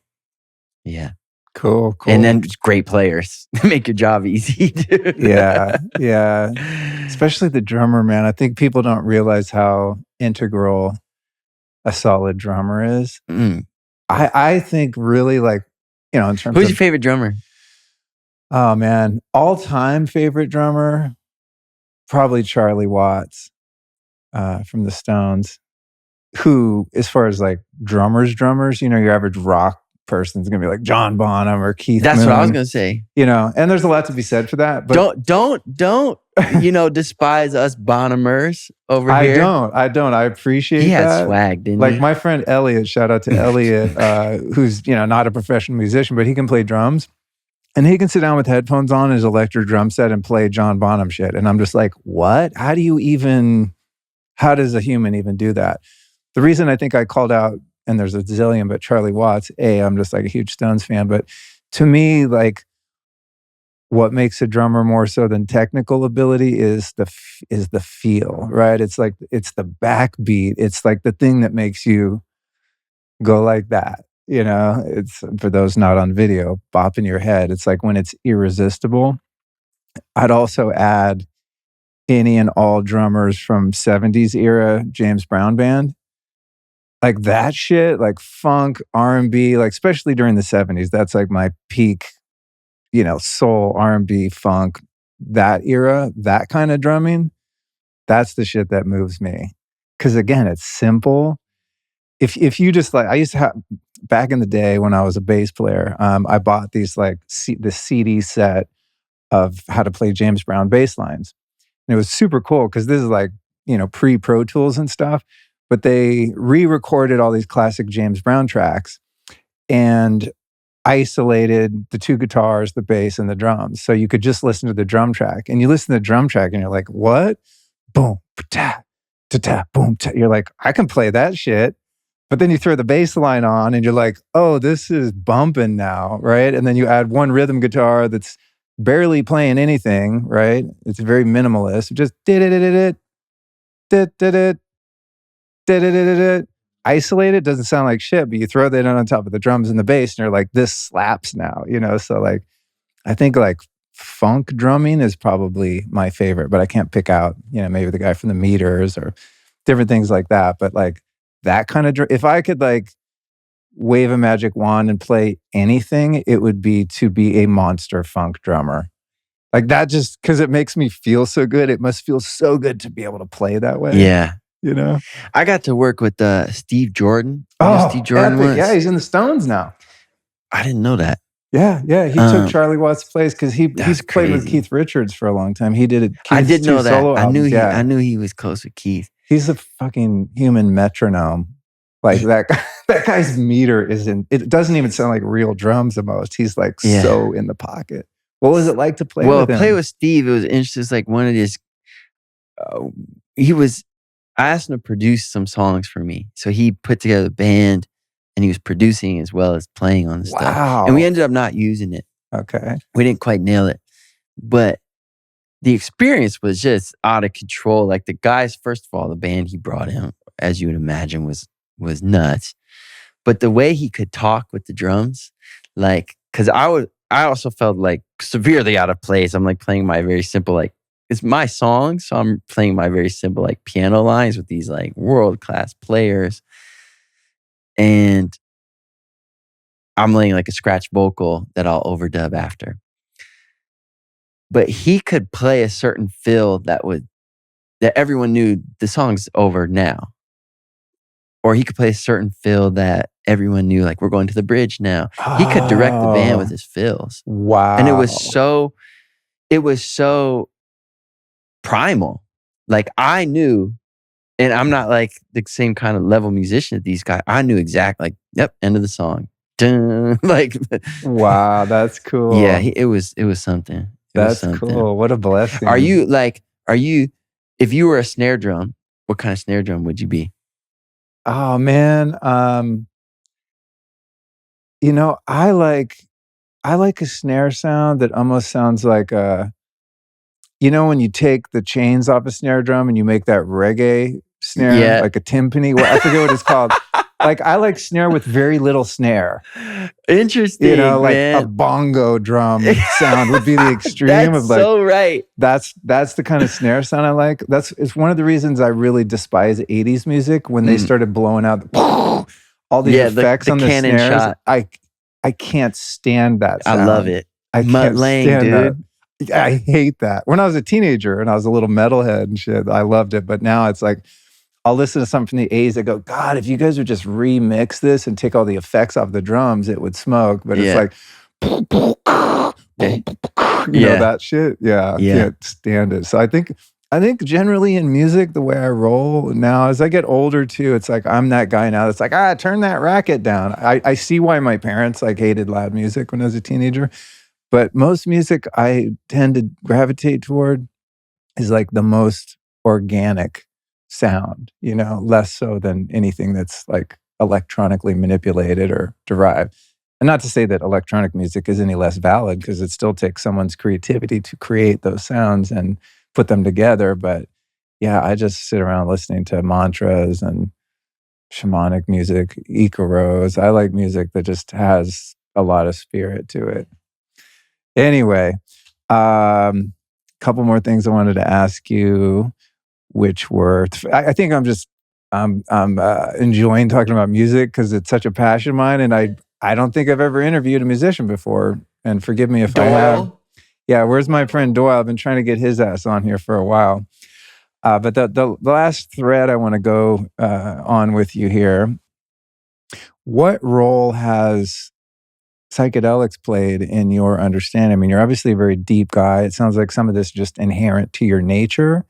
Yeah.
Cool.
And then just great players make your job easy, dude.
Yeah. Especially the drummer, man. I think people don't realize how integral a solid drummer is. I think really like, you know, in terms
Who's your favorite drummer?
Oh man, all-time favorite drummer, probably Charlie Watts from the Stones, who, as far as like drummers, you know, your average rock person's gonna be like John Bonham or Keith
That's
Moon,
what I was gonna say.
You know, and there's a lot to be said for that. But
don't you know, despise us Bonhamers over here.
I don't. I appreciate that.
He had swag, didn't he?
Like my friend Elliot, shout out to Elliot, who's, you know, not a professional musician, but he can play drums. And he can sit down with headphones on his electric drum set and play John Bonham shit. And I'm just like, what? How does a human even do that? The reason I think I called out, and there's a zillion, but Charlie Watts, I'm just like a huge Stones fan. But to me, like, what makes a drummer more so than technical ability is the feel, right? It's like it's the backbeat. It's like the thing that makes you go like that. It's for those not on video, bopping your head. It's like when it's irresistible. I'd also add any and all drummers from 70s era James Brown band. Like that shit, like funk, R&B, like especially during the 70s, that's like my peak, soul, R&B, funk, that era, that kind of drumming. That's the shit that moves me. Cause again, it's simple. If you just like, I used to have, back in the day when I was a bass player, I bought these like the CD set of how to play James Brown bass lines. And it was super cool because this is like, pre-Pro Tools and stuff. But they re-recorded all these classic James Brown tracks and isolated the two guitars, the bass, and the drums. So you could just listen to the drum track. And you listen to the drum track and you're like, what? Boom, ta ta boom, ta. You're like, I can play that shit. But then you throw the bass line on and you're like, oh, this is bumping now, right? And then you add one rhythm guitar that's barely playing anything, right? It's very minimalist. Just did it. Isolated doesn't sound like shit, but you throw that on top of the drums and the bass, and you're like, this slaps now, So like, I think like funk drumming is probably my favorite, but I can't pick out, maybe the guy from the Meters or different things like that. But like that kind of, if I could like wave a magic wand and play anything, it would be to be a monster funk drummer. Like that, just because it makes me feel so good. It must feel so good to be able to play that way.
Yeah.
I
got to work with Steve Jordan.
Steve Jordan was? Yeah, he's in the Stones now.
I didn't know that.
Yeah. He took Charlie Watts' place because he played with Keith Richards for a long time. He did it.
I did know that.
I
knew he was close with Keith.
He's a fucking human metronome. Like that guy's meter isn't. It doesn't even sound like real drums. Almost. He's like so in the pocket. What was it like to play with him?
Well, play with Steve. It was interesting. It's like one of his. I asked him to produce some songs for me. So he put together a band and he was producing as well as playing on the stuff. And we ended up not using it.
Okay.
We didn't quite nail it. But the experience was just out of control. Like the guys, first of all, the band he brought in, as you would imagine, was nuts. But the way he could talk with the drums, like, because I also felt like severely out of place. I'm like playing my very simple, like, it's my song, so I'm playing my very simple like piano lines with these like world-class players. And I'm laying like a scratch vocal that I'll overdub after. But he could play a certain fill that everyone knew the song's over now. Or he could play a certain fill that everyone knew, like, we're going to the bridge now. He could direct the band with his fills.
Wow.
And it was so primal. Like I knew, and I'm not like the same kind of level musician that these guys. I knew exactly, like, yep, end of the song. Dun, like,
wow, that's cool.
Yeah, it was something.
That's cool. What a blessing.
Are you, if you were a snare drum, what kind of snare drum would you be?
Oh man, I like a snare sound that almost sounds like when you take the chains off a snare drum and you make that reggae snare, like a timpani. I forget what it's called. Like I like snare with very little snare.
Interesting,
like
man.
a bongo drum sound would be the extreme
that's
of like.
So right.
That's the kind of snare sound I like. It's one of the reasons I really despise 80s music when they started blowing out all these effects on the snares.
Shot.
I can't stand that sound.
I love it.
I can't stand
dude.
that. I hate that. When I was a teenager and I was a little metalhead and shit, I loved it. But now it's like, I'll listen to something from the 80s that go, God, if you guys would just remix this and take all the effects off the drums, it would smoke. But it's like, that shit. Yeah, I can't stand it. So I think generally in music, the way I roll now, as I get older too, it's like I'm that guy now that's like, turn that racket down. I see why my parents like hated loud music when I was a teenager. But most music I tend to gravitate toward is like the most organic sound, less so than anything that's like electronically manipulated or derived. And not to say that electronic music is any less valid, because it still takes someone's creativity to create those sounds and put them together. But yeah, I just sit around listening to mantras and shamanic music, Ikaros. I like music that just has a lot of spirit to it. Anyway, couple more things I wanted to ask you, which were, I think I'm enjoying talking about music because it's such a passion of mine, and I don't think I've ever interviewed a musician before. And forgive me if I have. Yeah, where's my friend Doyle? I've been trying to get his ass on here for a while. But the last thread I want to go on with you here. What role has psychedelics played in your understanding? I mean, you're obviously a very deep guy. It sounds like some of this is just inherent to your nature.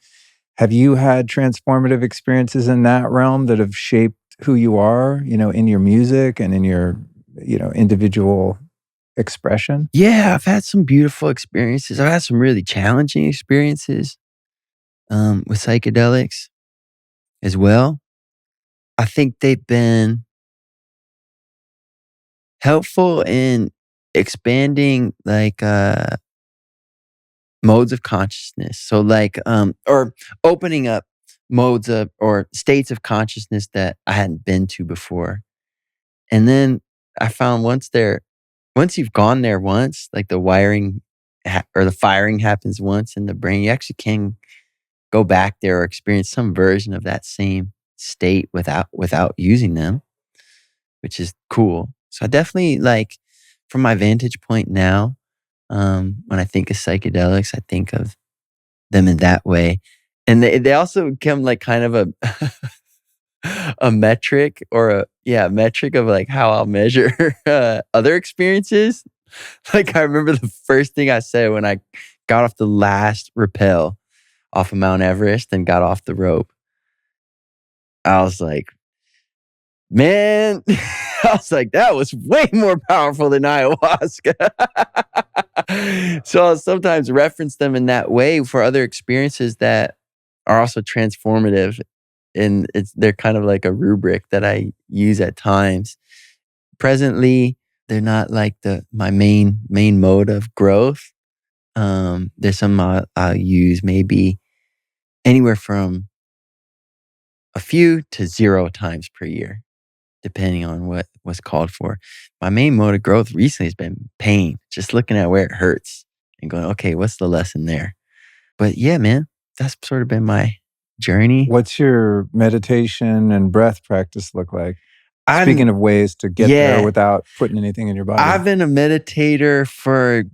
Have you had transformative experiences in that realm that have shaped who you are, in your music and in your, individual expression?
Yeah, I've had some beautiful experiences. I've had some really challenging experiences with psychedelics as well. I think they've been helpful in expanding like modes of consciousness. So like or opening up modes of or states of consciousness that I hadn't been to before. And then I found once you've gone there once, like the wiring or the firing happens once in the brain, you actually can go back there or experience some version of that same state without using them, which is cool. So I definitely like, from my vantage point now, when I think of psychedelics, I think of them in that way. And they also become like kind of a metric or metric of like how I'll measure other experiences. Like I remember the first thing I said when I got off the last rappel off of Mount Everest and got off the rope. I was like, man, I was like, that was way more powerful than ayahuasca. So I'll sometimes reference them in that way for other experiences that are also transformative. And they're kind of like a rubric that I use at times. Presently, they're not like my main mode of growth. There's some I'll use maybe anywhere from a few to 0 times per year, depending on what was called for. My main mode of growth recently has been pain, just looking at where it hurts and going, okay, what's the lesson there? But yeah, man, that's sort of been my journey.
What's your meditation and breath practice look like? Speaking of ways to get there without putting anything in your body.
I've been a meditator for,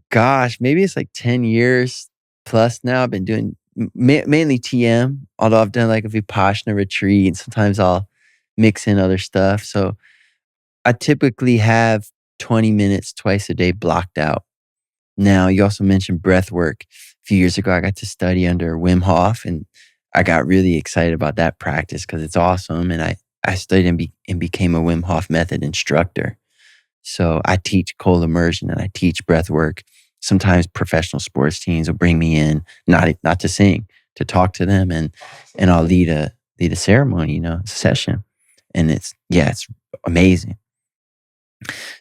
maybe it's like 10 years plus now. I've been doing mainly TM, although I've done like a Vipassana retreat, and sometimes I'll mix in other stuff. So I typically have 20 minutes twice a day blocked out. Now, you also mentioned breath work. A few years ago, I got to study under Wim Hof, and I got really excited about that practice because it's awesome. And I studied and became a Wim Hof method instructor. So I teach cold immersion and I teach breath work. Sometimes professional sports teams will bring me in, not to sing, to talk to them, and I'll lead a ceremony, a session. And it's amazing.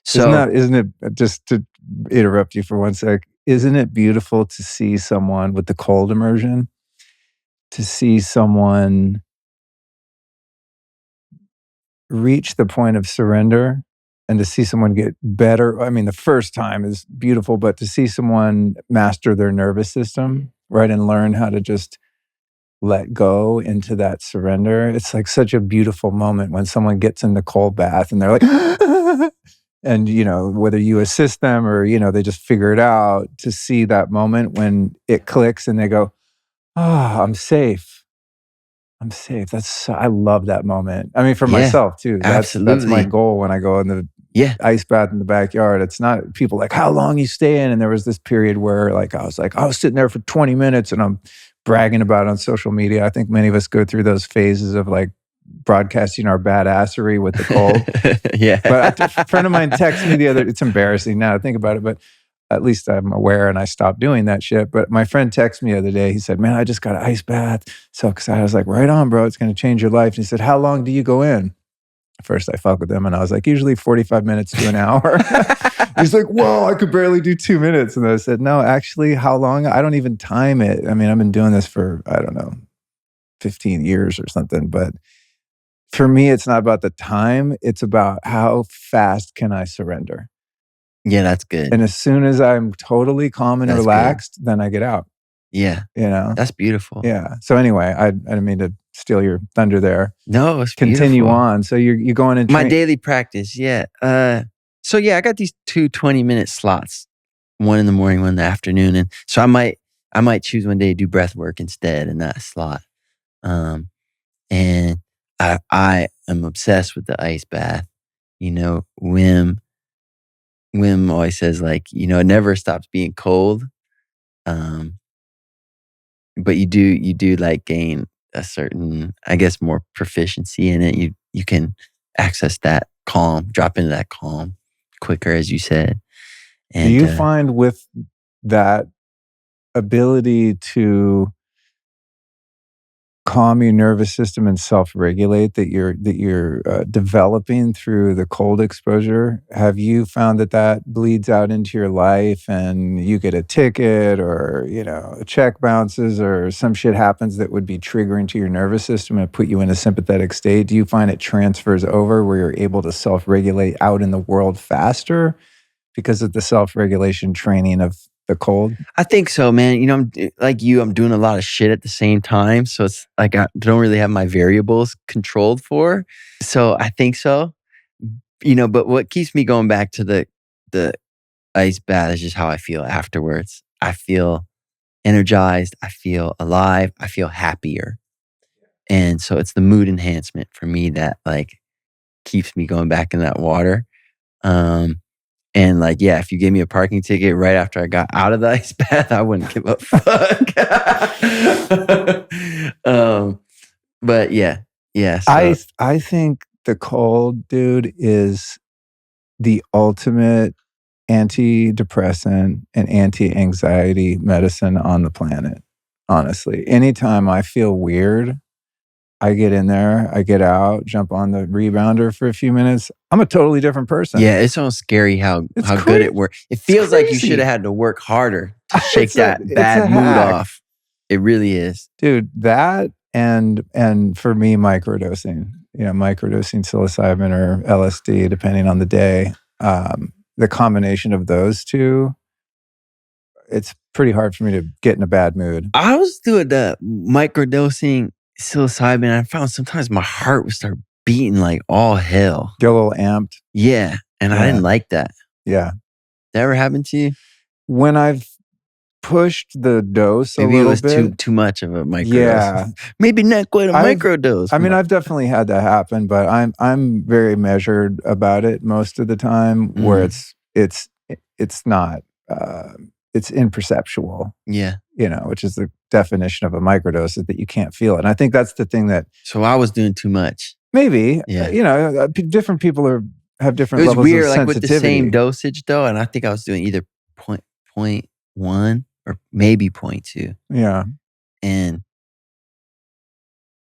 So
isn't it, just to interrupt you for one sec, isn't it beautiful to see someone with the cold immersion, to see someone reach the point of surrender and to see someone get better? I mean, the first time is beautiful, but to see someone master their nervous system, right, and learn how to just let go into that surrender. It's like such a beautiful moment when someone gets in the cold bath and they're like, and whether you assist them or, they just figure it out, to see that moment when it clicks and they go, oh, I'm safe. I'm safe. I love that moment. I mean, for myself too. That's my goal when I go in the ice bath in the backyard. It's not people like, how long you stay in? And there was this period where I was sitting there for 20 minutes and I'm bragging about it on social media. I think many of us go through those phases of like broadcasting our badassery with the cold. But a friend of mine texted me the other, it's embarrassing now to think about it, but at least I'm aware and I stopped doing that shit. But my friend texted me the other day. He said, man, I just got an ice bath. So excited. I was like, right on, bro. It's going to change your life. And he said, how long do you go in? At first I fuck with him and I was like, usually 45 minutes to an hour. He's like, whoa, I could barely do 2 minutes. And I said, no, actually, how long? I don't even time it. I mean, I've been doing this for, I don't know, 15 years or something. But for me, it's not about the time. It's about how fast can I surrender?
Yeah, that's good.
And as soon as I'm totally calm and
That's
relaxed, then I get out.
Yeah.
You know?
That's beautiful.
Yeah. So anyway, I didn't mean to steal your thunder there.
No, it's
Continue
beautiful.
on. So you're going and
my daily practice. Yeah. So yeah, I got these 2 20-minute slots, one in the morning, one in the afternoon. And so I might choose one day to do breath work instead in that slot. And I am obsessed with the ice bath. You know, Wim always says, like, you know, it never stops being cold. But you do like gain a certain, I guess, more proficiency in it. You can access that calm, drop into that calm quicker, as you said. And
do you find with that ability to calm your nervous system and self-regulate that you're developing through the cold exposure, have you found that bleeds out into your life and you get a ticket or, you know, a check bounces or some shit happens that would be triggering to your nervous system and put you in a sympathetic state? Do you find it transfers over where you're able to self-regulate out in the world faster because of the self-regulation training of the cold?
I think so, man. You know, I'm doing a lot of shit at the same time. So it's like I don't really have my variables controlled for. So I think so. You know, but what keeps me going back to the ice bath is just how I feel afterwards. I feel energized. I feel alive. I feel happier. And so it's the mood enhancement for me that like keeps me going back in that water. And like, yeah, if you gave me a parking ticket right after I got out of the ice bath, I wouldn't give a fuck. But yeah. So.
I think the cold, dude, is the ultimate antidepressant and anti-anxiety medicine on the planet. Honestly, anytime I feel weird, I get in there, I get out, jump on the rebounder for a few minutes. I'm a totally different person.
Yeah, it's so scary how good it works. It feels like you should have had to work harder to shake that bad mood off. It really is.
Dude, that and for me, microdosing. You know, microdosing psilocybin or LSD, depending on the day. The combination of those two, it's pretty hard for me to get in a bad mood.
I was doing the microdosing psilocybin, and I found sometimes my heart would start beating like all hell.
Get a little amped.
Yeah, and I didn't like that.
Yeah.
That ever happened to you?
When I've pushed the dose
maybe
a little
bit. Maybe it was too much of a microdose.
Yeah.
Maybe not quite a microdose.
I mean, I've definitely had that happen, but I'm very measured about it most of the time where it's not, it's imperceptual.
Yeah.
You know, which is the definition of a microdose, is that you can't feel it. And I think that's the thing that...
So I was doing too much.
Maybe. Yeah. You know, different people have different levels of sensitivity. It was weird, like with the
same dosage though, and I think I was doing either 0.1 or maybe 0.2.
Yeah.
And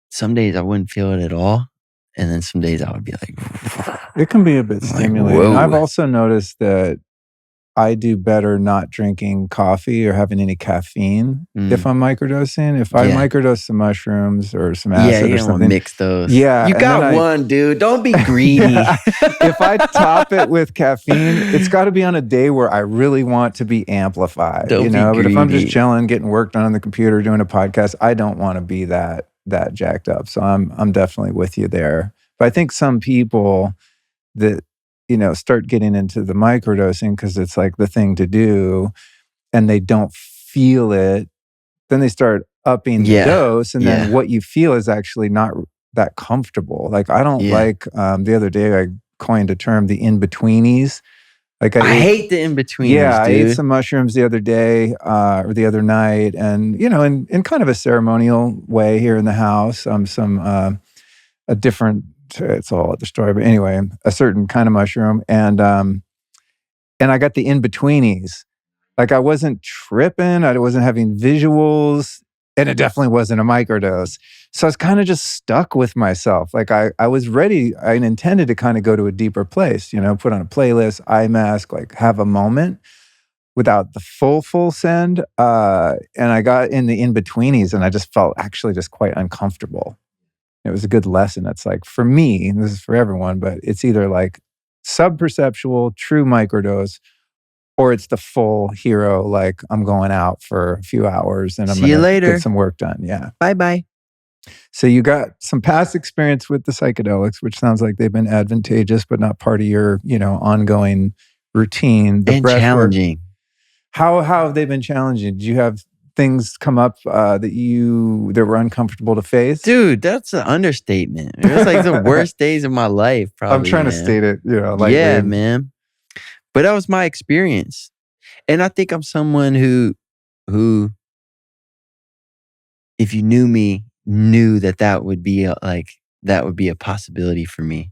some days I wouldn't feel it at all. And then some days I would be like...
It can be a bit stimulating.
Like,
I've also noticed that I do better not drinking coffee or having any caffeine if I'm microdosing. If I microdose some mushrooms or some acid or something,
mix those.
Yeah,
you got one, dude. Don't be greedy.
If I top it with caffeine, it's got to be on a day where I really want to be amplified.
Don't
you know,
be
but
greedy.
if I'm just chilling, getting work done on the computer, doing a podcast, I don't want to be that jacked up. So I'm definitely with you there. But I think some people that, you know, start getting into the microdosing because it's like the thing to do and they don't feel it, then they start upping the dose, and then what you feel is actually not that comfortable. Like I don't like, the other day I coined a term, the in-betweenies. Like I
hate the in-betweenies,
Yeah,
dude.
I ate some mushrooms the other day or the other night, and, you know, in kind of a ceremonial way here in the house, a different... It's all at the story, but anyway, a certain kind of mushroom, and I got the in-betweenies. Like I wasn't tripping, I wasn't having visuals. And it definitely wasn't a microdose. So I was kind of just stuck with myself. Like I was ready, I intended to kind of go to a deeper place, put on a playlist, eye mask, like have a moment without the full send. And I got in the in-betweenies and I just felt actually just quite uncomfortable. It was a good lesson. It's like, for me, and this is for everyone, but it's either like sub-perceptual, true microdose, or it's the full hero, like I'm going out for a few hours and I'm
See you
going to
later.
get some work done. Yeah.
Bye-bye.
So you got some past experience with the psychedelics, which sounds like they've been advantageous, but not part of your, ongoing routine. The
And
breath
challenging.
work, how have they been challenging? Did you have things come up that were uncomfortable to face?
Dude, that's an understatement. It was like the worst days of my life, probably.
I'm trying to state it, lightly.
Yeah, man. But that was my experience. And I think I'm someone who, if you knew me, knew that would be a possibility for me.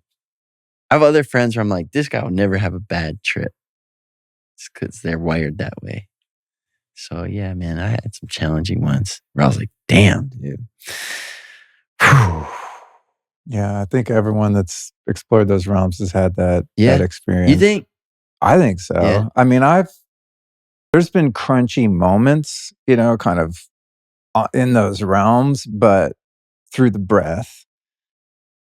I have other friends where I'm like, this guy will never have a bad trip. It's because they're wired that way. So yeah, man, I had some challenging ones where I was like, damn, dude. Whew.
Yeah, I think everyone that's explored those realms has had that experience.
You think?
I think so.
Yeah.
I mean, there's been crunchy moments, kind of in those realms, but through the breath,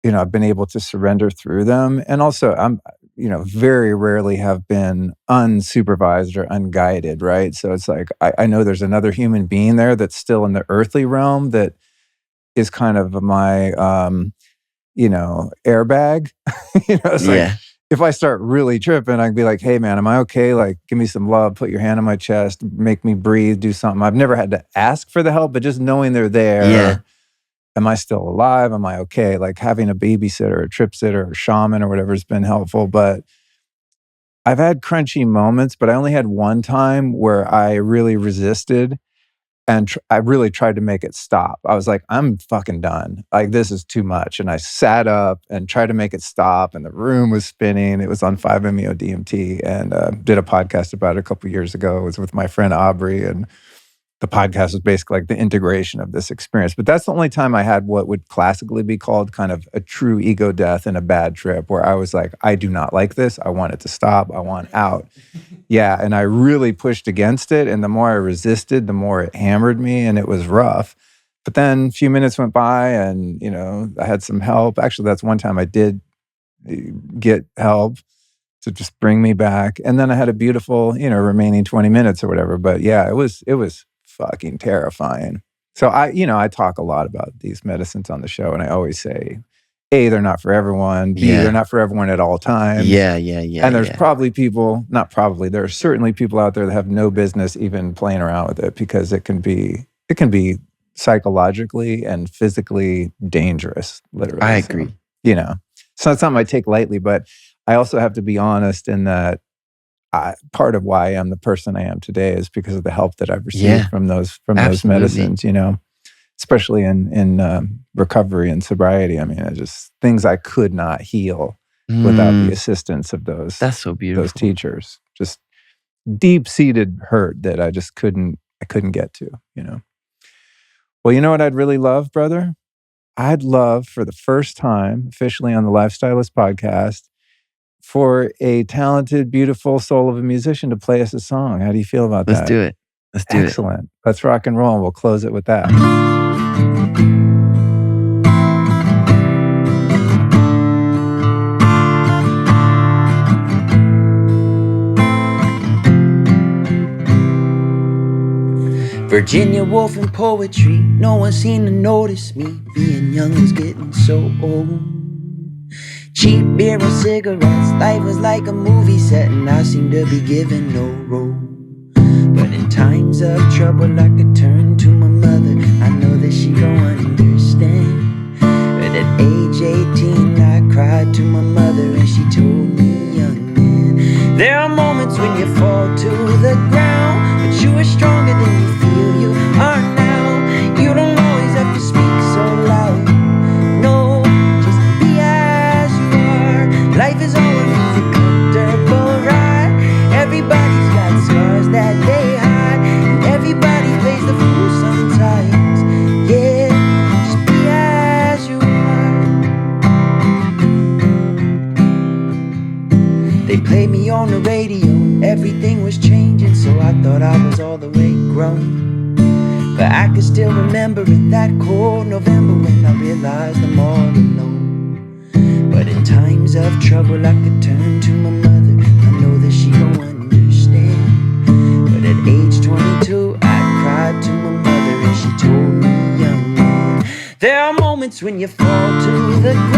I've been able to surrender through them. And also I'm, very rarely have been unsupervised or unguided, right? So it's like, I know there's another human being there that's still in the earthly realm that is kind of my, airbag. It's like, if I start really tripping, I'd be like, hey man, am I okay? Like, give me some love, put your hand on my chest, make me breathe, do something. I've never had to ask for the help, but just knowing they're there.
Yeah.
Am I still alive? Am I okay? Like having a babysitter, a trip sitter, or shaman or whatever has been helpful. But I've had crunchy moments, but I only had one time where I really resisted and I really tried to make it stop. I was like, I'm fucking done. Like, this is too much. And I sat up and tried to make it stop, and the room was spinning. It was on 5-MeO DMT, and did a podcast about it a couple years ago. It was with my friend Aubrey, and the podcast was basically like the integration of this experience. But that's the only time I had what would classically be called kind of a true ego death and a bad trip, where I was like, I do not like this. I want it to stop. I want out. Yeah. And I really pushed against it. And the more I resisted, the more it hammered me, and it was rough. But then a few minutes went by and, I had some help. Actually, that's one time I did get help to just bring me back. And then I had a beautiful, remaining 20 minutes or whatever. But yeah, it was fucking terrifying. So I talk a lot about these medicines on the show, and I always say, A, they're not for everyone. B, they're not for everyone at all times.
Yeah.
And there's probably people, not probably, there are certainly people out there that have no business even playing around with it, because it can be psychologically and physically dangerous, literally.
I agree.
So it's not something I take lightly, but I also have to be honest in that part of why I'm the person I am today is because of the help that I've received from those medicines, especially in recovery and sobriety. I mean, it's just things I could not heal without the assistance of those.
That's so beautiful.
Those teachers. Just deep-seated hurt that I just couldn't get to, Well, you know what I'd really love, brother? I'd love, for the first time officially on the Lifestylist podcast, for a talented, beautiful soul of a musician to play us a song. How do you feel about that?
Let's do it.
Excellent. Let's rock and roll. We'll close it with that.
Virginia Woolf and poetry. No one seemed to notice me. Being young was getting so old. Cheap beer and cigarettes. Life was like a movie set, and I seemed to be given no role. But in times of trouble, I could turn to my mother. I know that she don't understand. But at age 18, I cried to my mother, and she told me, young man, there are moments when you fall to the ground, but you are stronger than you feel you are now. You don't always have to speak so loud. No, just be as you are. Life is always a comfortable ride. Everybody's got scars that they hide, and everybody plays the fool sometimes. thought I was all the way grown. But I can still remember it, that cold November, when I realized I'm all alone. But in times of trouble I could turn to my mother. I know that she gon' understand. But at age 22 I cried to my mother, and she told me, young man, there are moments when you fall to the ground.